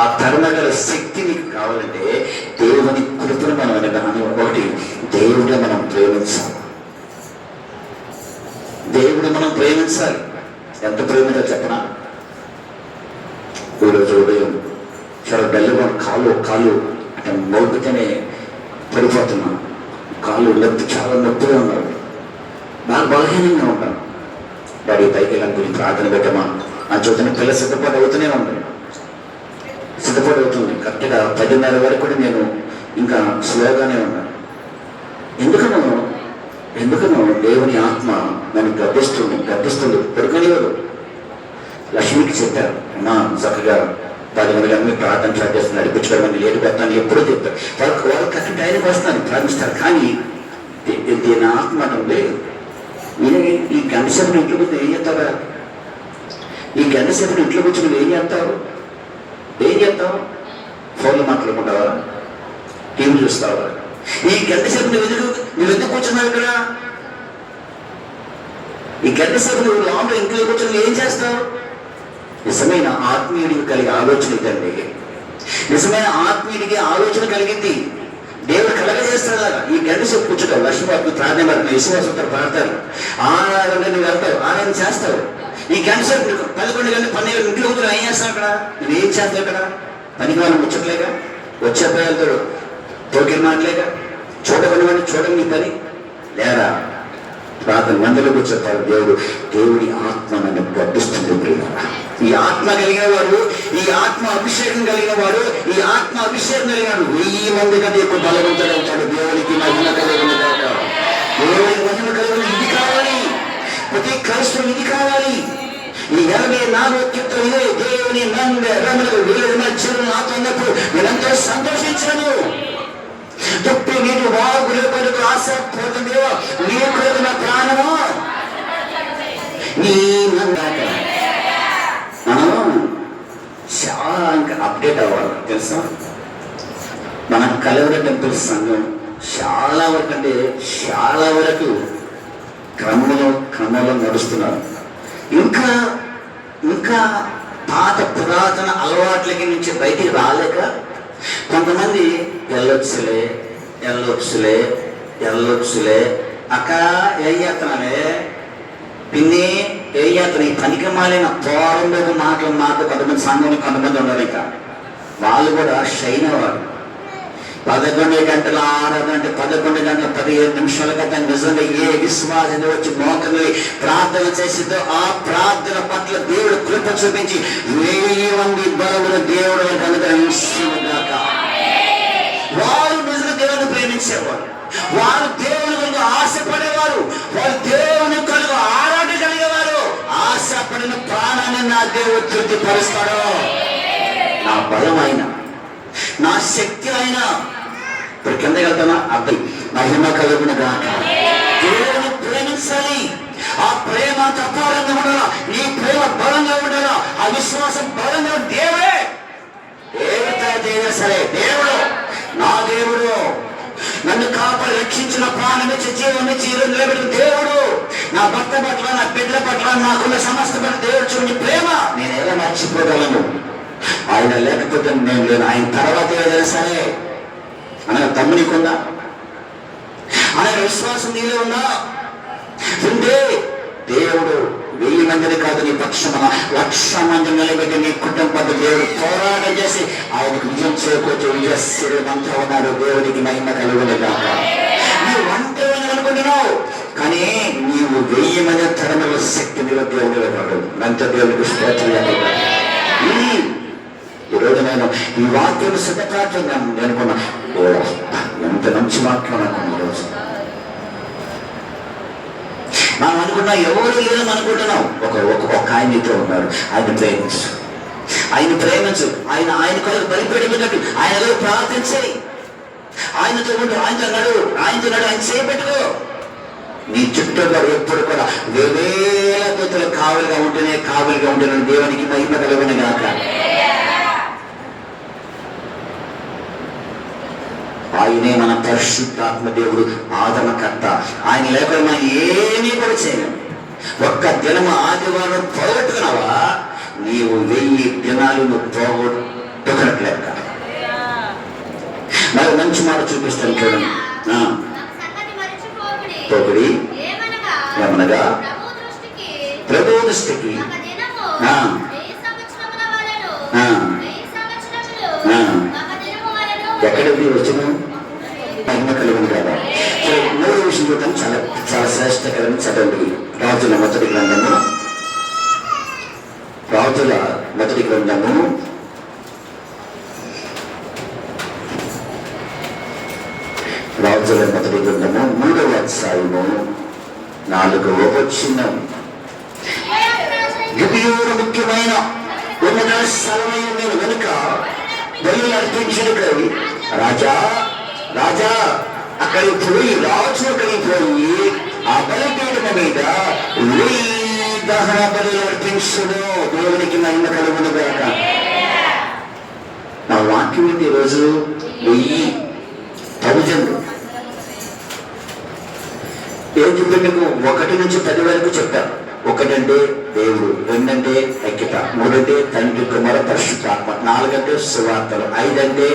ఆ తరుణగల శక్తి నీకు కావాలంటే దేవుని కృపను మనం అనగానే ఒకటి దేవుడిని మనం ప్రేమించాలి. ఎంత ప్రేమించాలో చెప్పనా? ఈరోజు ఉదయం చాలా బెల్లగా కాళ్ళు అంటే మోగితేనే పడిపోతున్నాను. కాళ్ళు నొప్పి చాలా నొప్పిగా ఉన్నారు. నాకు బలహీనంగా ఉంటాను. డాడీ పైకి వెళ్ళాను, గురించి ప్రార్థన పెట్టమా అని చూస్తున్న పిల్లలు సిద్ధపాటు అవుతుంది. కరెక్ట్గా 10:30 వరకు కూడా నేను ఇంకా స్లోగానే ఉన్నాను. ఎందుకనో దేవుని ఆత్మ నన్ను గర్భిస్తుంది పడుకోలేరు. లక్ష్మికి చెప్పారు, అమ్మా చక్కగా 10 గంటలకు ప్రార్థన స్టార్ట్ చేస్తున్నారు, నడిపించుకోవడం లేటు పెడతాను ఎప్పుడూ చెప్తారు. వాళ్ళు కరెక్ట్ టైంకి వస్తాను, ప్రార్థిస్తారు. కానీ దీని ఆత్మ ఉంది, ఈ గంట సేపు ఇంట్లో కూర్చొని ఏం చేస్తావా? ఈ గంట సేపు ఇంట్లో కూర్చొని ఏం చేస్తావు? ఫోన్లో మాట్లాడుకుంటావా? టీవీ చూస్తావా? ఈ గంట సేపు నువ్వు ఎందుకు కూర్చున్నావు ఇక్కడ? ఈ గంట సేపు నువ్వు లోపల ఇంట్లో కూర్చొని ఏం చేస్తావు? నిజమైన ఆత్మీయుడికి కలిగే ఆలోచన ఇదండి. నిజమైన ఆత్మీయుడికి ఆలోచన కలిగింది దేవుడు కలగజేస్తాడు. ఈ గంట సేపు కూర్చుంటావు, లక్ష్మీ ప్రార్థన పడుతుంది, విశ్వాసంతో పాడతారు, ఆరాధన నువ్వు వెళ్తావు, ఆరాధన చేస్తావు. ఈ గంట సేపు 11 గంటలు 12 ఇంట్లో కూర్చొని ఏం చేస్తావు? అక్కడ నువ్వేం చేస్తావు? ఇక్కడ పనికి వాళ్ళు ముచ్చట్లేక, వచ్చే వెళ్తాడు, తోకి మాటలేక, చూడని నీ పని లేరా? ప్రార్థన మందిలోకి వచ్చేస్తారు. దేవుడి ఆత్మ నన్ను గర్భిస్తుంది. ఈ ఆత్మ కలిగిన వాడు, ఈ ఆత్మ అభిషేకం కలిగిన వాడు 1000 మంది కంటే ఎక్కువ బలవంతుడవుతాడు. దేవునికి మహిమ కలిగిన కాక. దేవునికి మహిమ కలిగిన ఇది కావాలి, ప్రతి క్రైస్తవులు ఇది కావాలి. ఈ 84 కీర్తనలు ఇదే. దేవుని రమణకు వీళ్ళ మధ్యలో నాతో ఉన్నప్పుడు నేనంతో సంతోషించాను. దుప్పి నీటి వాగుల కొరకు ఆశపడుతుంది, నీ కొరకు నా ప్రాణము నీ మందాక. మనం చాలా ఇంకా అప్డేట్ అవ్వాలి తెలుసా? మన కలవర టెంపుల్ సంఘం చాలా వరకు అంటే చాలా వరకు క్రమంలో నడుస్తున్నారు. ఇంకా ఇంకా పాత పురాతన అలవాట్లకి నుంచి బయటికి రాలేక కొంతమంది ఎల్లొచ్చులే అక్క ఏ చేస్తున్నావే పిన్ని ఏ చేస్తున్నా ఈ పనికి మాలిన పోరంలో మాటలు కొంతమంది సంఘంలో కొంతమంది ఉన్నారు. ఇక వాళ్ళు కూడా షైన్ అవ్వాలి. 11 గంటల ఆరాధన అంటే 11 గంటల 15 నిమిషాల కంటే నిజంగా ఏ విశ్వాసం వచ్చి మోకరి ప్రార్థన చేసిందో ఆ ప్రార్థన పట్ల దేవుడు కృప చూపించి 1000 మంది బలములు దేవుడు అనుగ్రహించుగాక. వారు నిజంగా దేవుని ప్రేమించేవారు, వారు దేవుని కొరకు ఆశపడేవారు, వారు దేవుని కొరకు ఆరాట కలిగేవారు. ఆశపడిన ప్రాణాన్ని నా దేవుడు తృప్తిపరుస్తాడు. నా బలం అయినా నా శక్తి అయినా ఇప్పుడు కిందకి వెళ్తానా అబ్బాయి మహిమ కలుగున గాక. దేవుని ప్రేమించాలి. ఆ ప్రేమ తప్పాలంగా ఉండాలా, నీ ప్రేమ బలంగా ఉండాలా, ఆ విశ్వాసం బలంగా దేవుడే ఏదైనా సరే దేవుడు నా దేవుడు నన్ను కాపాడి రక్షించిన ప్రాణమిచ్చి జీవమిచ్చి నిలబెట్టిన దేవుడు, నా భర్త పట్ల నా బిడ్డల పట్ల నాకున్న సమస్త పట్ల దేవుడు చూడండి ప్రేమ నేను ఎలా మర్చిపోగలను. ఆయన లేకపోతే నేను లేను. ఆయన తర్వాత ఏదైనా సరే ఆయన తమ్మునికుందా, ఆయన విశ్వాసం నీలో ఉందా ఉంటే దేవుడు 1000 మందిని కాదు నీ పక్షమున 1,00,000 మందిని నిలబెట్టి నీ కుటుంబంతో దేవుడు పోరాటం చేసి ఆయనకు విజయం చేకూర్చి విజయశ్రీమంతా ఉన్నాడు. దేవుడికి మహిమ కలుగునుగాక. నీవు ఒంటరిని అనుకుంటున్నావు కానీ నీవు 1000 మంది తరముల శక్తి నీలో దేవుడు ఉన్నాడు. మంత దేవుడికి స్తోత్రం. ఈరోజు నేను ఈ వాక్యం సిద్ధపాఠం అనుకున్నా, ఎంత మంచి వాక్యం అనుకున్నా. ఈరోజు మనం అనుకున్నా ఎవరు లేదని అనుకుంటున్నాం. ఒక ఆయనతో ఉన్నాడు. ఆయన ప్రేమించు, ఆయన కొరకు బలిపెట్టుకున్నట్టు ఆయనలో ప్రార్థించాయి. ఆయనతో ఉండు, ఆయనతో నడు, ఆయన చేపెట్టుకో. నీ చుట్టూ ఎప్పుడు కూడా 1000 దూతలు కావలిగా ఉంటేనే దేవునికి మహిమ కలుగును గాక. ఆయనే మన పరిశుద్ధాత్మ దేవుడు, ఆదరణకర్త. ఆయన లేకుండా మనం ఏమీ కూడా చేయలేము. ఒక్క దినము ఆదివారం పోగొట్టుకున్నావా నీవు 1000 దినాలు నువ్వు పోగొట్టుకున్నట్లేక. మరి మంచి మాట చూపిస్తాను చూడండి. పోకుడి ఏమనగా ప్రభు దృష్టికి ఎక్కడికి వచ్చిన మహిమ కలుగును కదా. 3వ విషయం చూడటం చాలా చాలా శ్రేష్టకరమైన చదవండి. రాజుల మొదటి గ్రంథము రాజుల మొదటి గ్రంథము 3వ అధ్యాయము 4వ వచనం. గిబియోను ముఖ్యమైన ఉన్నత స్థలమైన నేను వెనుక బలి అర్పించడుకై రాజా అక్కడికి పోయి ఆ బలిపీఠం మీద 1000 దహన బలులు అర్పించుడు. దేవునికి మహిమ కలుగును గాక. నా వాక్యం ఏంటి ఈరోజు 1000 ఏం చెప్పి మీకు 1 నుంచి 10 వరకు చెప్పాను. 1 అంటే దేవుడు, 2 అంటే ఐక్యత, 3 అంటే తండ్రి కుమార పరిశుద్ధాత్మ, 4 అంటే సువార్తలు, 5 అంటే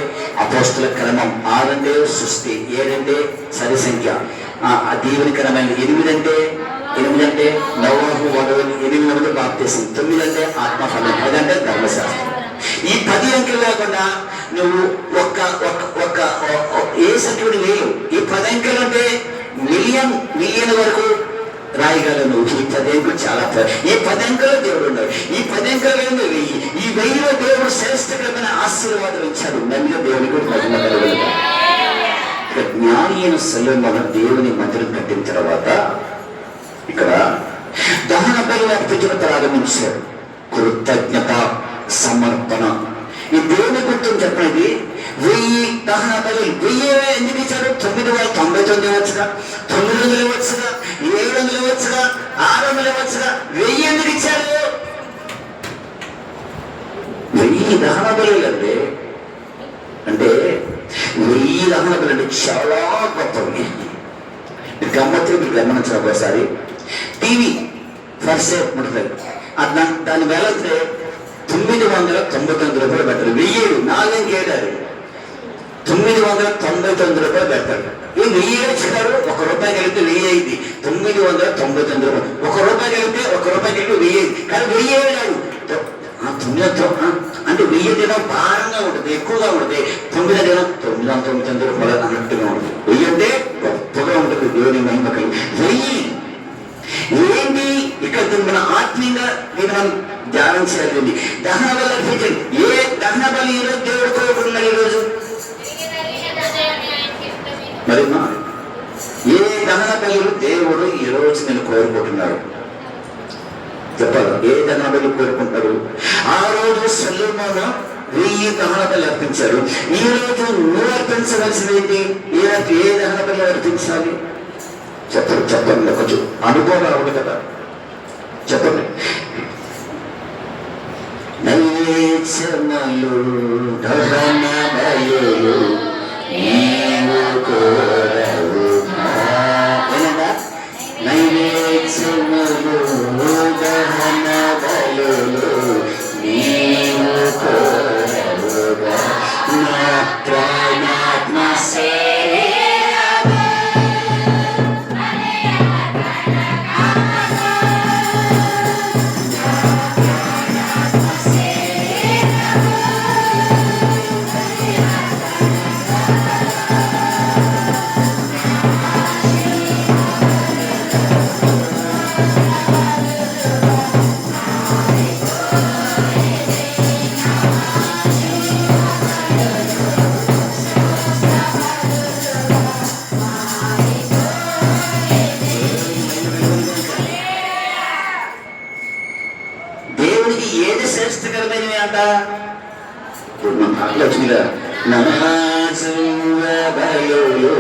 అపోస్తుల క్రమం, 6 అంటే సృష్టి, 7 అంటే సరి సంఖ్య, దీవెనకరమైన, 8 అంటే నోవహు వధువులు, 8 అంటే బాప్తిసం, 9 అంటే ఆత్మఫలం, 10 అంటే ధర్మశాస్త్రం. ఈ 10 అంకెలు లేకుండా నువ్వు ఒక్క ఏ సంఖ్యడు లేవు. ఈ 10 అంకెలు అంటే మిలియన్ వరకు రాయగలను. ఈ 10 అంకెలు చాలా. ఈ 10 అంకెలో దేవుడు ఉన్నాడు. ఈ 10 అంకెలు 1000. ఈ 1000లో దేవుడు శ్రేష్టకరమైన ఆశీర్వాదం ఇచ్చాడు. నన్ను దేవునికి మహిమ కలుగును. జ్ఞాని అయిన సొలొమోను దేవుని మందిరం కట్టిన తర్వాత ఇక్కడ దహన బలి అర్పించడం ప్రారంభించాడు. కృతజ్ఞత సమర్పణ. ఈ దేవుని గుర్తుని చెప్పండి. 1000 దహన బలి. 1000 ఎందుకు ఇచ్చాడు? 999 వచ్చుగా, 900 వచ్చుగా, 700 వచ్చుగా, 600 వచ్చుగా, 1000 ఎందుకు ఇచ్చాడు? 1000 దహన బలి అంటే 1000 వెయ్యి దహన బలి అంటే చాలా గొప్పవి. మీరు గమనించిన ఒకసారి టీవీ ఫర్సేపు ఉంటుంది, దాని వెళితే 999 రూపాయలు పెట్టారు. 1000 4 999 రూపాయలు పెట్టారు. ఈ 1000 ఇచ్చినారు. 1 రూపాయి కలిపితే 1000 అయింది. 999 రూపాయలు. 1 రూపాయి కలిపితే 1 రూపాయి కలిపి 1000 అయింది. కానీ 1000 కాదు, 9 అంటే 1000 దినం భారంగా ఉంటుంది, ఎక్కువగా ఉంటుంది. 9 దినం 999 రూపాయలు అన్నట్టుగా ఉంటుంది. 1000 అంటే గొప్పగా ఉంటుంది. దేవుని మహిమ కలిగి 1000 ఏంటి ఇక్కడ మన ఆత్మీయంగా మనం ధ్యానం చేయాలండి. దహన బలి అర్పించండి. ఏ దహన బలి ఈరోజు దేవుడు కోరుకుంటున్నాడు? ఈరోజు మరి ఏ దహన బలులు దేవుడు ఈరోజు నేను కోరుకుంటున్నాడు చెప్పాలి. ఏ దహన బలి కోరుకుంటారు? ఆ రోజు సొలొమోను 1000 దహన బలి అర్పించారు. ఈ రోజు నువ్వు అర్పించవలసింది ఏంటి? ఏ దహన బలి అర్పించాలి? చెప్పండి కొంచెం అనుభవం రావాలి కదా, చెప్పండి. నైవేద్యములు దహన బలులు నీవు కోరవునా? నైవేద్యములు దహన బలులు నీవు కోరవునా? నా ప్రాణాత్మ ఏది శ్రేష్టకరమైనవి అంట? వచ్చిందిగా బలులు,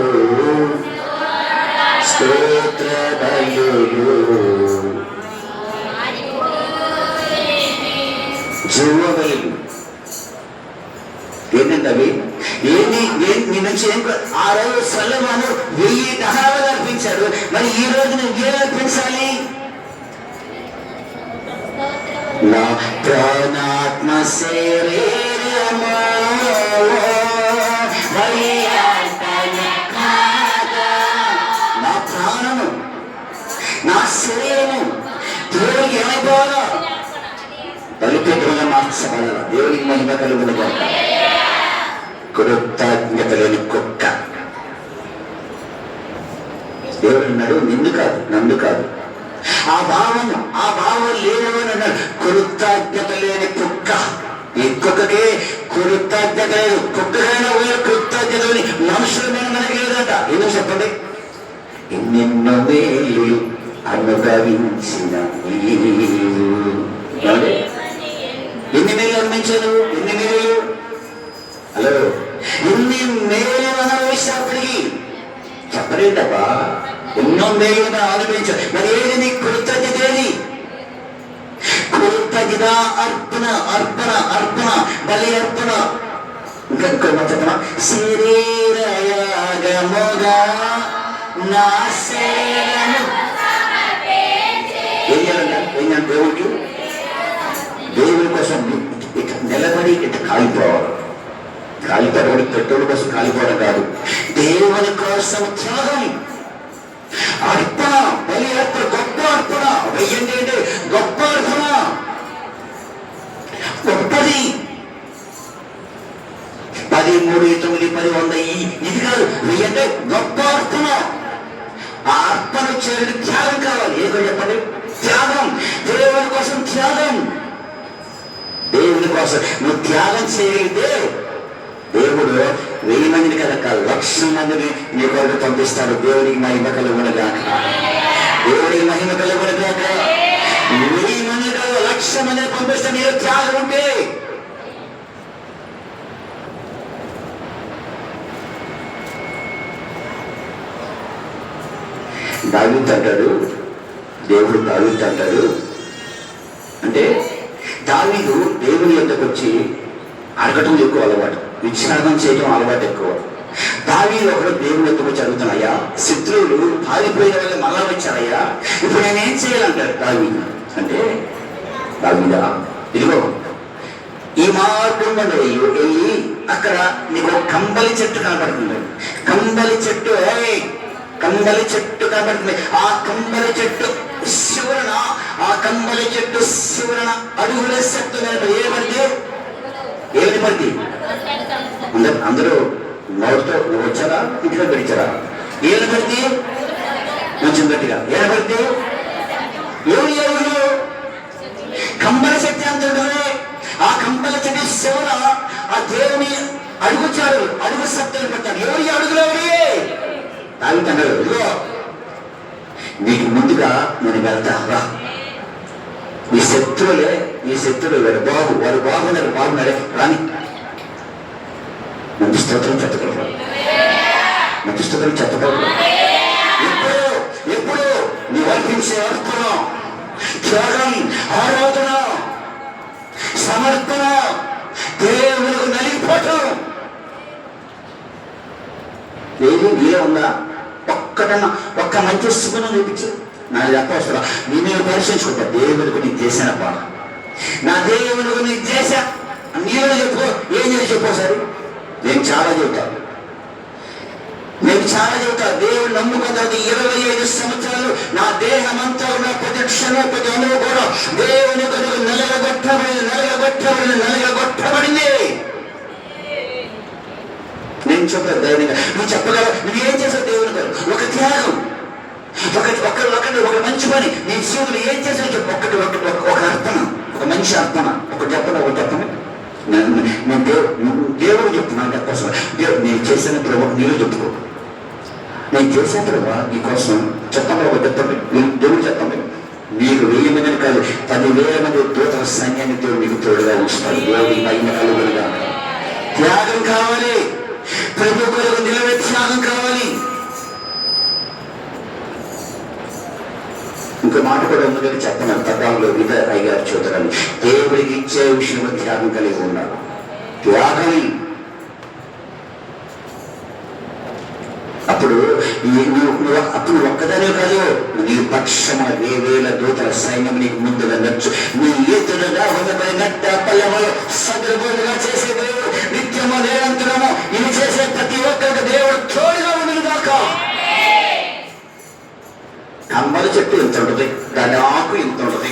స్తోత్ర బలులు, జీవ బలులు. ఏంటంటే అవి ఏంటి? మీ నుంచి ఆ రోజు సొలొమోను 1000 దహనాలు అర్పించాడు. మరి ఈ రోజు నువ్వు ఏం అర్పించాలి? నా ప్రాణాత్మ శరీరము నా ప్రాణము నా శరీరము దేవుడికి ఏమైపోవాలో బలిపీఠంగా మార్చబడాల. దేవుడికి మహిమ కలుగునుగా. కృతజ్ఞత లేని కుక్క దేవుడు అన్నాడు, నిన్ను కాదు నన్ను కాదు. ఆ భావం లేనివని అన్నాడు. కృతజ్ఞత లేని కుక్క. ఈ కుక్కకి కృతజ్ఞత లేదు. కుక్కకైనా కృతజ్ఞత లేని మనుషుల మీద మనకి లేదంట. ఎందుకు చెప్పండి? ఎన్నెన్నో మేలు అనుభవించిన ఎన్ని మేలు అనుభవించాను? ఎన్ని మేలు? హలో, ఎన్ని మేలు అనుభవించినప్పటికీ చెప్పలేదబ్బా. ఎన్నో మేలు అనుభవించారు. మరి ఏది నీ కృతజ్ఞత? ఏది కృతజ్ఞత? అర్పణ అర్పణ అర్పణ బలి అర్పణ. ఇంకా చెప్పనా? శరీరయాగముగా నా శరీరము ఏం చేయాలంట? దేవుడి కోసం ఇక నిలబడి ఇక కాలిపోవాలి. కాలిపోవడం పెట్రోల్ కోసం కాలిపోవడం కాదు, దేవుని కోసం త్యాగం, అర్పణ, బలి అర్పణ, గొప్ప అర్పణ. వెయ్యండి అంటే గొప్ప అర్పణ, గొప్పది. 10, 3, 9, 10, 100 ఇది కాదు. వెయ్యంటే గొప్ప అర్పణ. ఆ అర్పణ చేయడానికి త్యాగం కావాలి. ఏదో చెప్పండి, త్యాగం. దేవుని కోసం త్యాగం. దేవుని కోసం నువ్వు త్యాగం చేయగలిగితే దేవుడు 1000 మందిని కనుక 1,00,000 మందిని నీ కొరకు పంపిస్తాడు. దేవునికి మహిమ కలుగునుగాక. దేవునికి మహిమ కలుగునుగాక. 1000 మంది కాదు, 1,00,000 మందిని పంపిస్తే నీలో త్యాగం ఉంటే. దావీదు అంటాడు, దేవుడు దావీదు అంటాడు అంటే దావీదు దేవుని యొద్దకు వచ్చి అడగటం ఎక్కువ అలవాటు, విచారణం చేయడం అలవాటు ఎక్కువ. దావీదు ఒకడు దేవుని ఎత్తుకు చదువుతున్నాయ్యా, శత్రువులు పారిపోయిన వాళ్ళు మళ్ళా వచ్చారయ్యా, ఇప్పుడు నేనేం చేయాలంటాడు దావీదు. అంటే దావీదా, ఇదిగో ఈ మార్గం వెళ్ళి అక్కడ నీకు కంబలి చెట్టు కనబడుతుంది. కంబలి చెట్టు కంబలి చెట్టు కనబడుతుంది. ఆ కంబలి చెట్టు శివరణ, ఆ కంబలి చెట్టు శివరణ అడుగుల శక్తి ఏమంటే ఏమిటి పడింది? అందరూ నోటితో వచ్చారా, ఇంట్లో పెడిచారా? ఏమి పడింది? కొంచెం గట్టిగా ఏమపడింది? ఎవరు కంబలి శక్తి అంటుండే. ఆ కంబల చెట్టు శివన ఆ దేవుని అడుగుచాడు, అడుగు శక్తిని పెట్టాడు. ఎవరి అడుగులో తాగుతున్నాడు. ఇదిగో నీకు ముందుగా నేను వెళ్తా, ఈ శత్రువులు వారు బాగున్నాడే రాని. మంచి స్తోత్రం చెత్తకూడదు, మంచి స్తోత్రం చెత్తకూడదు. ఎప్పుడు నీ వర్తించే అర్థం, త్యాగం, ఆరాధన, సమర్పణ, దేవులకు నలిగిపోవటం ఏది నీలో ఉందా? ఒక్క మంచి సుగుణం చూపించు. నాకు చెప్పవసరం, నేను పరిశీలించుకుంటా. దేవుడికి నీకు చేసిన పాట, నా దేవుడికి నీకు చేశా, నీలో చెప్పు. ఏం చేసి చెప్పోసారి? నేను చాలా చెబుతాను. దేవుడు నమ్ముకున్న 25 సంవత్సరాలు నా దేహం అంతా ఉన్న ప్రతి క్షణం ప్రతి అణువు కూడా దేవుని కొరకు నలగగొట్టబడింది. నేను చెప్పాను ధైర్యంగా, నువ్వు చెప్పగలవు. నువ్వేం చేసావు దేవుని కొరకు? ఒక త్యాగం, ఒక మంచి పని. నీ జీవితంలో ఏం చేసావు చెప్పు. ఒక అర్పణ, ఒక మంచి అర్పణ. ఒకటి చెప్పను. నేను దేవుడు చెప్తున్నాను చెప్పవసరం. నేను చేసిన ప్రభావం నీళ్ళు చెప్పుకో. నేను చేసిన ప్రభావ నీకోసం చెప్పండి, ఒక చెప్పండి. దేవుడు చెప్పండి. మీకు 1000 మందిని కాదు, 10,000 మంది దూతల సైన్యాన్ని దేవుడు మీకు తోడుగా ఉంచుతాడు. దేవుడి మహిమ కలుగునుగా. త్యాగం కావాలి, ప్రభు కొరకు నిలబడే త్యాగం కావాలి. ఇంకో మాట కూడా ఉందని చెప్పిన తపాల్లో అయ్యారు చూద్దాం. దేవుడికి ఇచ్చే విషయంలో త్యాగం కలిగి ఉన్నాడు. త్యాగం అప్పుడు ఒక్కదానే కాదు, నీ పక్షమ 10,000 దూతల సైన్యం నీకు ముందుగా నచ్చు. నీ ఎదురుగా ఉండబడినట్ట పల్లెములు సదురుగా చేసే దేవుడు నిత్యము నిరంతరము ఇది చేసే ప్రతి ఒక్కరికి దేవుడు తోడుగా ఉండదు దాకా. కంబల చెట్టు ఇంత ఉంటుంది, దాని ఆకు ఇంత ఉంటుంది,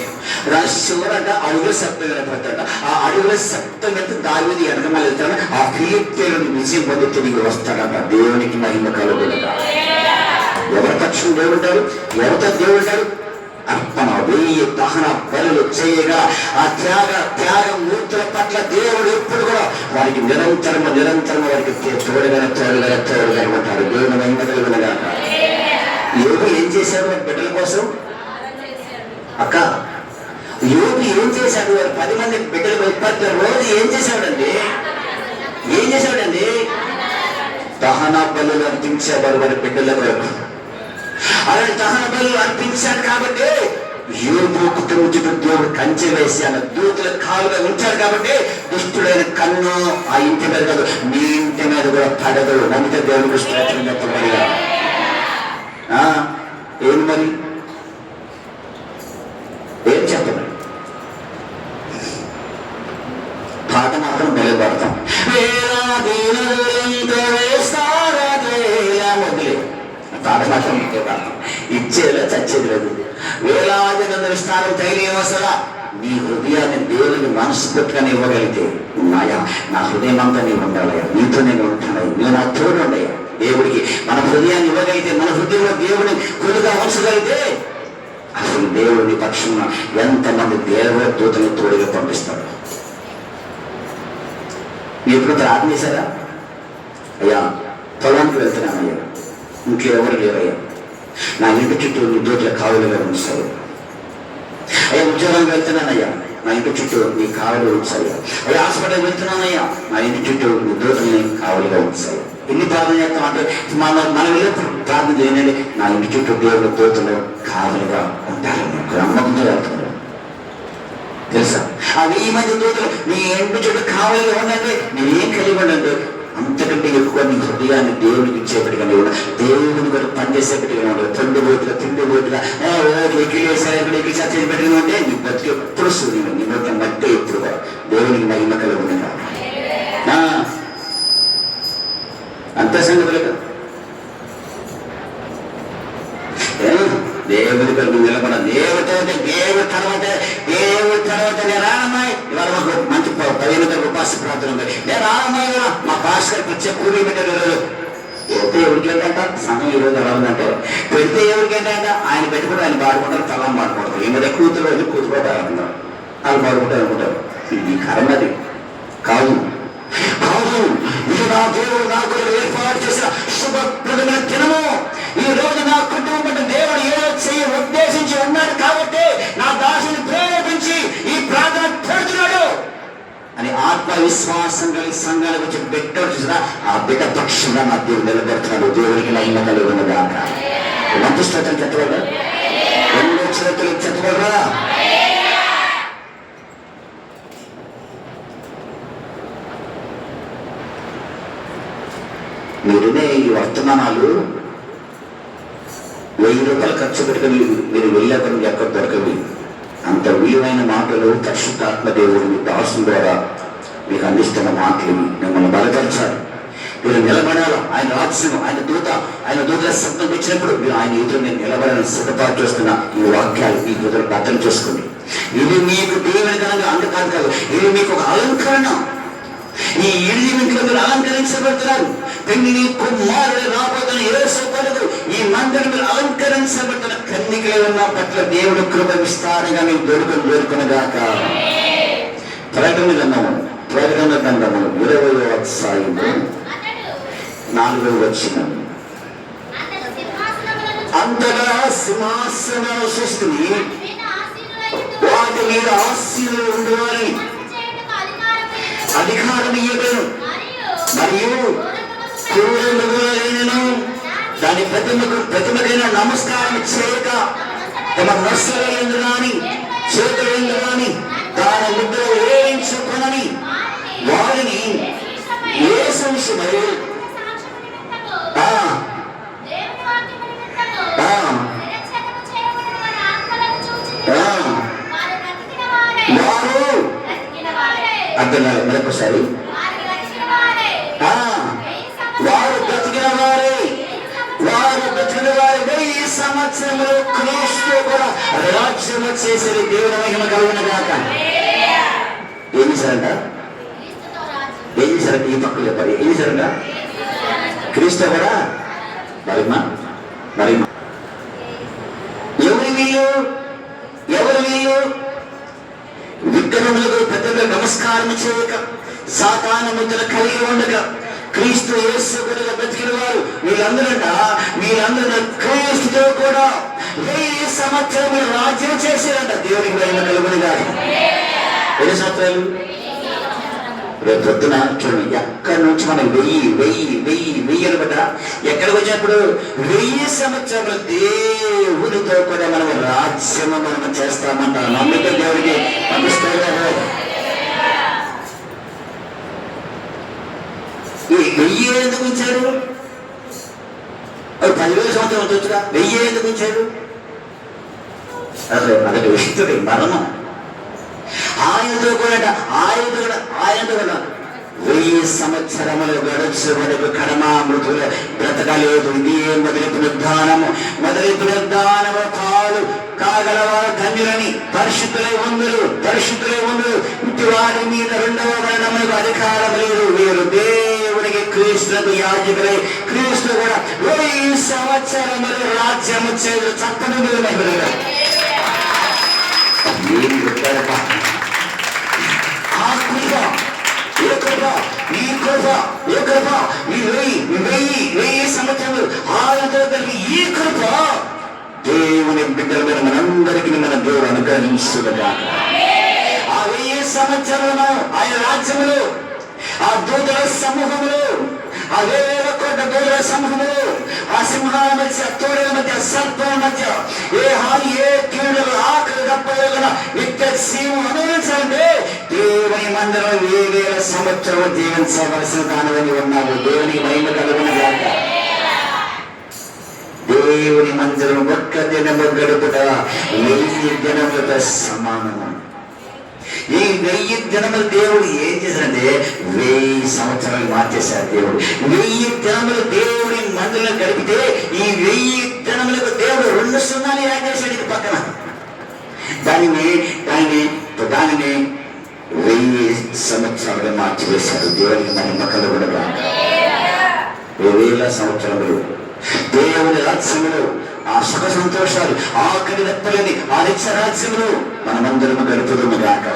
దాని శివరంట అడుగుల శబ్దం కనపడతాడ. ఆ అడుగుల శబ్దం కంటే దావీదు వెనకమాల వెళ్తాడు. ఆ ఫిలిష్తీయులను విజయం పొంది తిరిగి వస్తాడట. దేవునికి మహిమ కలుగునుగా. ఎవరి పక్షం దేవుంటాడు? ఎవరితో దేవుంటాడు? అర్పణ 1000 దహన బలులు చేయగా ఆ త్యాగం మూర్తుల పట్ల దేవుడు ఎప్పుడు కూడా వారికి నిరంతరము వారికి తోడుగా ఉంటాడు. దేవుని మహిమ కలుగునుగా. యోగు ఏం చేశాడు వారి బిడ్డల కోసం? అక్క, యోగు ఏం చేశాడు? వారు 10 మంది బిడ్డలు ఉత్పత్తి రోజు ఏం చేశాడండి? దహన బలులు అర్పించేవారు వారి బిడ్డల కొరకు. అలాంటి దహన బలులు అర్పించాడు కాబట్టి యోగు కుటుంబ చుట్టూ దేవుడు కంచె వేసి ఆయన దూతల కాలుగా ఉంచాడు కాబట్టి దుష్టుడైన కన్ను ఆ ఇంటి మీద కాదు, మీ ఇంటి మీద కూడా పడదు. నమ్మితే దేవుడికి స్తోత్రం చెప్పబడిగా. ఏం మరి ఏం చెప్పండి? పాట మాత్రం నిలబడతాం. పాట మాత్రం ఇచ్చేలా చచ్చేది లేదు. వేలాది మంది స్థానం ధైర్యం అసలు నీ హృదయాన్ని దేవుని మనస్ఫూర్తిగానే ఇవ్వగలిగితే, ఉన్నాయా నా హృదయం అంతా నీవు ఉండాలయ్యా, నీతో నేను ఉంటున్నాయి, నువ్వు నా తోడు ఉండయ్యా. దేవుడికి మన హృదయాన్ని ఇవ్వగలిగితే, మన హృదయంలో దేవుని కొలుగా ఉంచగలిగితే, అసలు దేవుని పక్షంగా ఎంతమంది దేవుడి దూతని తోడుగా పంపిస్తాడు. మీరు ఎప్పుడు ప్రార్థన చేశారా? అయ్యా పొలానికి వెళ్తున్నానయ్యా, ఇంట్లో ఎవరు లేరయ్యా, నా ఇంటి చుట్టూ నీ దూతల కావులుగా ఉంచారు. అయ్యా ఉద్యోగానికి వెళ్తున్నానయ్యా, నా ఇంటి చుట్టూ నీ కావులు ఉంచాలి. అయ్యా హాస్పిటల్కి వెళ్తున్నానయ్యా, నా ఇంటి చుట్టూ నీ దూతల్ని కావులుగా ఉంచాలి. ఎన్ని ప్రార్థన చేస్తాం అంటే మనం వెళ్ళినప్పుడు ప్రార్థన చేయండి, నా ఇంటి చుట్టూ దేవుడు దూతలు కావులుగా ఉంటారని నమ్మకంతో వెళ్తున్నారు. తెలుసా? ఆ 1000 మంది దూతలు నీ ఇంటి చుట్టూ కావులుగా ఉండండి. నేనేం కలిగి ఉండండి? అంతకంటే ఎక్కువ నీ హృదయాన్ని దేవునికి ఇచ్చేపటిగా ఉండాలి. దేవుని కూడా పనిచేసేపటిగా ఉండాలి. తిండిబోతుగా చేసేపటిగా ఉంటే నీ బతికి ఎప్పుడు వస్తుంది. నీ మొత్తం మట్టి ఎప్పుడు కూడా దేవునికి మహిమ కలుగుతుంది. అంత సంగతులు దేవుడి కొరకు నిలబడ దేవుడి తర్వాత నేను రానమ్మాయి ఇవాళ మాకు మంచి 15 కొరకు ఉపాస ప్రార్థన ఉంది. నేను రానమ్మాయి మా పాస్ గారికి వచ్చే కూలీ పెట్టారు. ఈరోజు పెడితే ఎవరికి ఏంటంట సమయం ఈరోజు ఎలా ఉందంటే పెడితే ఎవరికి ఏంటంట ఆయన పెట్టుకుంటే ఆయన పాడుకుంటారు, తలం పాడుకుంటారు. ఈ మధ్య కూతురు పాడుకుంటారు, వాళ్ళు పాడుకుంటారు అనుకుంటారు. ఈ కర్మది కాదు. ఇది నా దేవుడు నాకు ఏర్పాటు చేసిన శుభప్రదమైన దినము. ఈ రోజు నా కుటుంబం దేవుడు ఏదో చేయ ఉద్దేశించి ఉన్నాడు కాబట్టి నా దాసుని ప్రేరేపించి ఈ ప్రార్థన పెడుతున్నాడు అని ఆత్మవిశ్వాసం కలిగి సంఘాలకు వచ్చి బిడ్డ చూసినా ఆ బిడ్డ పక్షంగా నా దేవుడు నిలబెడుతున్నాడు. దేవుడికి మహిమ కలిగి ఉన్నదాకా మంచి స్తోత్రం చెప్పగలరా? 2 చేతులు చెప్పగలరా? మీరునే ఈ వర్తమానాలు 1000 రూపాయలు ఖర్చు పెట్టుకుని మీరు వెళ్ళేప్పుడు ఎక్కడ దొరకవి. అంత విలువైన మాటలు పరిశుద్ధాత్మ దేవుడు మీ దాసుల ద్వారా మీకు అందిస్తున్న మాటలు మిమ్మల్ని బలపరచాలి. మీరు నిలబడాలి. ఆయన రాజ్యం, ఆయన దూతల శబ్దం వచ్చినప్పుడు మీరు ఆయన ఎదురు నేను నిలబడాలని సిద్ధపాటు చేస్తున్న ఈ వాక్యాలు ఈ దూతలకు అర్థం చేసుకోండి. ఇది మీకు దేవుని కనుక అందుకాదు కాదు, ఇది మీకు ఒక అలంకరణ. ఈ ఇల్లు ఇంట్లో మీరు అలంకరించబడుతున్నారు. పెళ్లి కుమారుడు రాబోతున్న యేసు కొరకు ఈ మందిరం మీరు అలంకరించబడుతున్న కన్నికలు ఉన్న పట్ల దేవుడు కృప విస్తారంగా మీకు దొరుకునుగాక. ప్రకటన గ్రంథము 20వ అధ్యాయము 4వ వచనం. అంతగా సింహాసనాలు సృష్టిని వాటి మీద ఆశీనులు ఉండేవారని అధికారం ఇయ్యబడను మరియు క్రూరులను దాని ప్రతిమకైనా నమస్కారం చేయక తమ నర్సలు కానీ చేతులు కానీ దాని ముద్ర వేయించుకొనని వారిని యేసుమై అర్థం మరొకసారి వారు బ్రతికిన వారే 1000 సంవత్సరములు క్రీస్తు కూడా రాజ్యము చేసేది దేవుని మహిమ కలుగునుగాక. ఏం చేశారంట? ఈ పక్కన చెప్పాలి. ఏం చేశారంట? క్రీస్తు కూడా మరిమా ఎవరు వీళ్ళు విగ్రహములకు పెద్దగా నమస్కారం చేయక సాతాను ముద్ర కలిగి ఉండగా క్రీస్తు యేసు కొరకు బ్రతికిన వారు వీళ్ళందరూ క్రీస్తుతో కూడా 1000 సంవత్సరములు రాజ్యం చేశారంట. దేవునికి మహిమ కలుగునుగాక. ఎన్ని సంవత్సరాలు? రేపు పొద్దున చూడండి, ఎక్కడి నుంచి మనం వెయ్యి అనమాట. ఎక్కడికి వచ్చినప్పుడు 1000 సంవత్సరములు దేవునితో కూడా మనం రాజ్యము మనం చేస్తామంట. నమ్మిక దేవుడికి పంపిస్తాడు. ఈ 1000 ఎందుకు ఉంచాడు? 10,000 సంవత్సరం వచ్చుగా 1000 ఎందుకు ఉంచాడు? అసలు అదొక విషితుడి మరణం. ఆయనతో కూడా 1000 సంవత్సరములు గడుచు వరకు కర్మామృతులు బ్రతకలేదు. ఇది మొదటి పునరుద్ధానము కాలు కాగలవారు ధన్యులని పరిశుద్ధులై ఉందరు ఇంటి వారి మీద 2వ మరణములకు అధికారం లేదు. వీరు దేవునికి క్రీస్తులకు యాజకులై క్రీస్తు కూడా 1000 సంవత్సరములు రాజ్యము చేయదు. చక్కని మీద మహిళగా ఏం చెప్పారు? ఆ కృప ఈ కృప ఈ 1000 సంవత్సరాలు ఆయనతో కలిగి ఈ కృప దేవుని బిడ్డల మీద మనందరికీ మన దేవుడు అనుగ్రహించుగా. ఆ 1000 సంవత్సరాలను ఆయన రాజ్యములు, ఆ దూతల సమూహములు, ఆ 1000 పెద్ద గోధుల సమూహములు, ఆ సింహాల మధ్య, తోడల మధ్య, సర్పాల మధ్య ఏ హాని ఏ కీడులు ఆకలి తప్పలేకుండా నిత్య జీవం అనుభవించాలంటే దేవుని మందిరం 2000 సంవత్సరాలు జీవించవలసిన దానివని ఉన్నాము. దేవునికి మహిమ కలుగును గాక. దేవుని మందిరం ఒక్క దినము గడుపుట 1000 దినములతో సమానము. ఈ 1000 దినములు దేవుడు ఏం చేశాడంటే 1000 సంవత్సరాలు మార్చేశాడు. దేవుడు 1000 దినములు దేవుడి మందిరంలో గడిపితే ఈ 1000 దినములకు దేవుడు 2 సున్నాలు యాడ్ చేశాడు. ఇది పక్కన దానిని 1000 సంవత్సరాలుగా మార్చివేశాడు. దేవుడికి మహిమ కలుగునుగా. 1000 సంవత్సరములు దేవుని రాజ్యములు, ఆ సుఖ సంతోషాలు, ఆకలి దప్పలేని ఆ నిత్య రాజ్యములు మనమందరము గడుపుదుము గాక.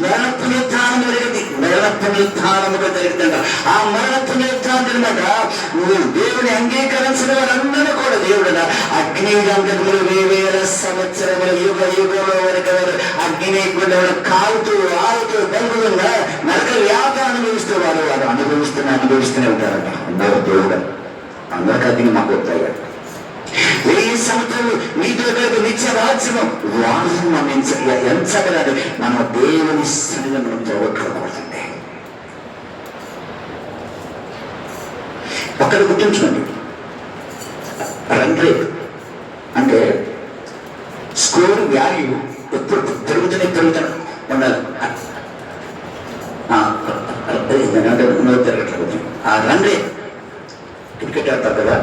మరణ పునరుత్థానం జరిగింది. మరణ పునరుత్థానముగా జరిగిందంట. ఆ మరణ పునరుత్థానం అనమాట నువ్వు దేవుని అంగీకరించిన వారందరూ కూడా దేవుడు అగ్ని గంధములు 1000 సంవత్సరములు యుగ యుగంలో వరకు అగ్ని గుండెలు కాలుతూ ఆలుతూ బలుగులుగా నరక వ్యాధ అనుభవిస్తూ వారు అనుభవిస్తూనే ఉంటారంట. అందరూ దేవుడు అందరికి అగ్ని మాకు వస్తాయి. 1000 సంవత్సరాలు నీతో కలిపి నిత్య రాజ్యము వాహనం ఎంచగలడు. మన దేవుని సన్నిధిని మనం పోగొట్టుకోకూడదండి. ఒక్కటి గుర్తుంచుకోండి, రన్ రేట్ అంటే స్కోర్ వాల్యూ ఎప్పుడు పెరుగుతూనే ఉండాలి. తిరగట్లేదు. ఆ రన్ రేట్ క్రికెట్ ఆడతారు కదా,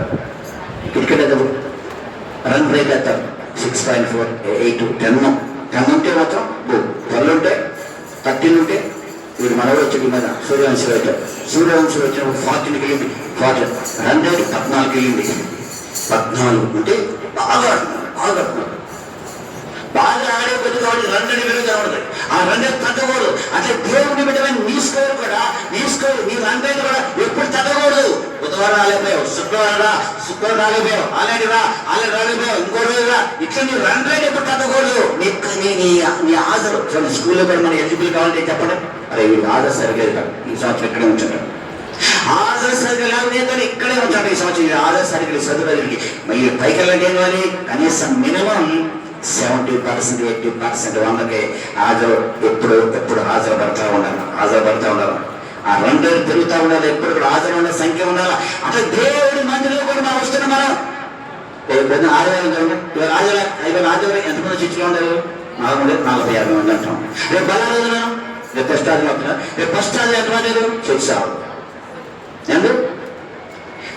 క్రికెట్ అయితే రన్ రేట్ అవుతారు 6.4, 8, 10 ఉంటే మాత్రం 12 ఉంటే 13 ఉంటే వీడు మనవాడు వచ్చి మీద సూర్యవంశం అవుతాడు. సూర్యవంశం వచ్చినప్పుడు 40కి వెళ్ళింది. 40 రన్ రేట్ 14కి వెళ్ళింది. 14 ఉంటే బాగా ఆడుతున్నారు. బాగా ఆడే కొద్ది కాబట్టి రన్ రేట్ పెరుగుతూ ఉంటుంది. ఆ రన్ రేట్ తగ్గకూడదు. అంటే దేవుని బిడ్డమైన నీ స్కోర్ కూడా నీ రన్ రేట్ కూడా ఎప్పుడు తగ్గకూడదు. బుధవారం రాలేకపోయావు, శుక్రవారం రాలేకపోయావు, ఆల్రెడీ రాలేకపోయావు, ఇంకో రోజు రా. ఇట్లా నీ రన్ రేట్ ఎప్పుడు తగ్గకూడదు. నీ హాజరు స్కూల్లో కూడా మనం ఎలిజిబుల్ కావాలంటే చెప్పడం, అరే వీళ్ళు హాజరు సరిగ్గా కాదు, ఈ సంవత్సరం ఇక్కడే ఉంచాడు. హాజరు సరిగ్గా లేకపోతే ఇక్కడే ఉంచాడు. ఈ సంవత్సరం హాజరు సరిగ్గా చదువులకి మీరు పైకి వెళ్ళంటే కానీ కనీసం మినిమం 70%, 80% వాళ్ళకి హాజరు ఎప్పుడు హాజరు పడతా ఉండాలి. ఆ రన్ రేట్ పెరుగుతూ ఉండాలి. ఎప్పుడు కూడా హాజరు ఉండే సంఖ్య ఉండాలి. అంటే దేవుడి మందిలో కూడా మనం వస్తున్నాం. మనం ఆదివారం ఎంతమంది చర్చిలో ఉండాలి? 40-50 మంది అంటాం. రేపు బలా రోజున రేపు ఫస్ట్ ఆదివారం, రేపు ఫస్ట్ ఆదివారం ఎంతమంది చర్చ ఎందుకు?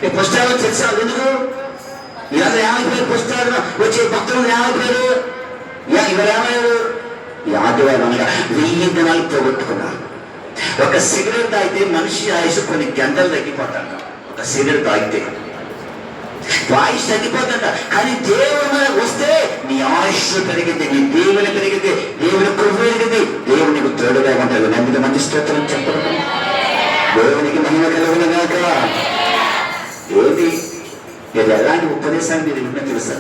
రేపు ఫస్ట్ ఆదివారం చర్చ ఎందుకు? ఇలా ఏమైపోయారు? ఫస్ట్ ఆదివారం వచ్చే భక్తులు ఏమైపోయారు? ఇవాళ ఏమయ్యారు? ఈ ఆదివారం అనగా 1000 దినాలు పోగొట్టుకున్నారు. ఒక సిగరెట్ తాగితే మనిషి ఆయుష్ కొన్ని గంటలు తగ్గిపోతాడు. ఒక సిగరెట్ తాగితే ఆయుష్ తగ్గిపోతాడ. కానీ దేవుని వస్తే నీ ఆయుష్ పెరిగింది, నీ దేవుని పెరిగింది, దేవుని కృప పెరిగింది, దేవునికి తోడుగా ఉంటుంది. నమ్మిన మంచి స్తోత్రం చెప్పడం. దేవునికి మహిమ కలుగును గాక. ఏది ఇది ఎలాంటి ఉపదేశాన్ని మీరు వింటున్నా తెలుసా?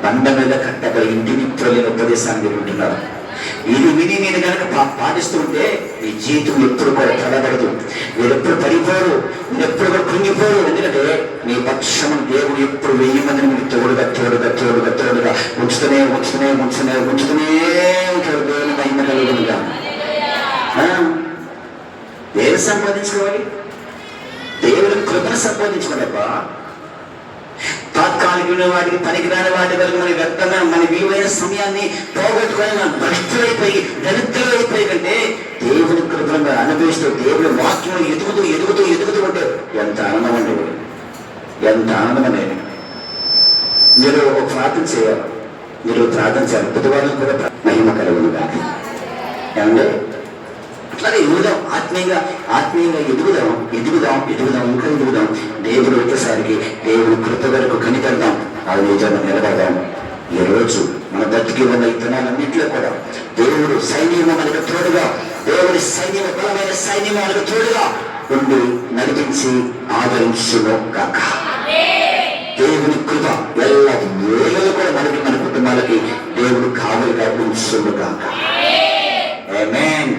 బండ మీద కట్టబడి ఇంటిని తొలిన ఉపదేశాన్ని మీరు వింటున్నారు. ఇది విని నేను కనుక పాటిస్తుంటే మీ జీవితం ఎప్పుడు కూడా తడబడదు. మీరు ఎప్పుడు పడిపోరు, మీరు ఎప్పుడు కూడా కృంగిపోరు. ఎందుకంటే మీ పక్షం దేవుడు ఎప్పుడు 1000 మందిని మీరు తోడుగా ఉంచుతూనే ఉంటాడు. దేవుని మహిమ కలుగునుగా. దేవుని సంపాదించుకోవాలి, దేవుని కృపను సంపాదించుకోలేబ్బా. తాత్కాలిక వాటికి పనికిరాని వాటి వరకు మన వ్యక్తంగా మన విలువైన సమయాన్ని పోగొట్టుకొని మనం భ్రష్టులైపోయి దరిద్రులైపోయి కంటే దేవుని కృపను అనుభవిస్తూ దేవుని వాక్యం ఎదుగుతూ ఉంటే ఎంత ఆనందం అండి, ఎంత ఆనందం అనేది. మీరు ఒక ప్రార్థన చేయాలి. బుధవారం కూడా మహిమ కలుగును కానీ ఏమంటే అట్లాగే ఆత్మీయంగా ఎదుగుదాం, ఇంకా ఎదుగుదాం. దేవుడు వచ్చేసరికి దేవుని కృప వరకు కనిపెడదాం. అది నిజంగా నిలబడదాం. ఈ రోజు మన బ్రతికి ఉన్న ఇతనాలన్నింటిలో కూడా దేవుడు సైన్యము మనకు తోడుగా, దేవుడి సైన్యము బలమైన సైన్యము మనకు తోడుగా ఉండి నడిపించి ఆదరించును కాక. దేవుని కృప ఎల్ల వేళలో కూడా మనకి, మన కుటుంబాలకి దేవుడు కావలిగా ఉంచును కాక. ఆమేన్.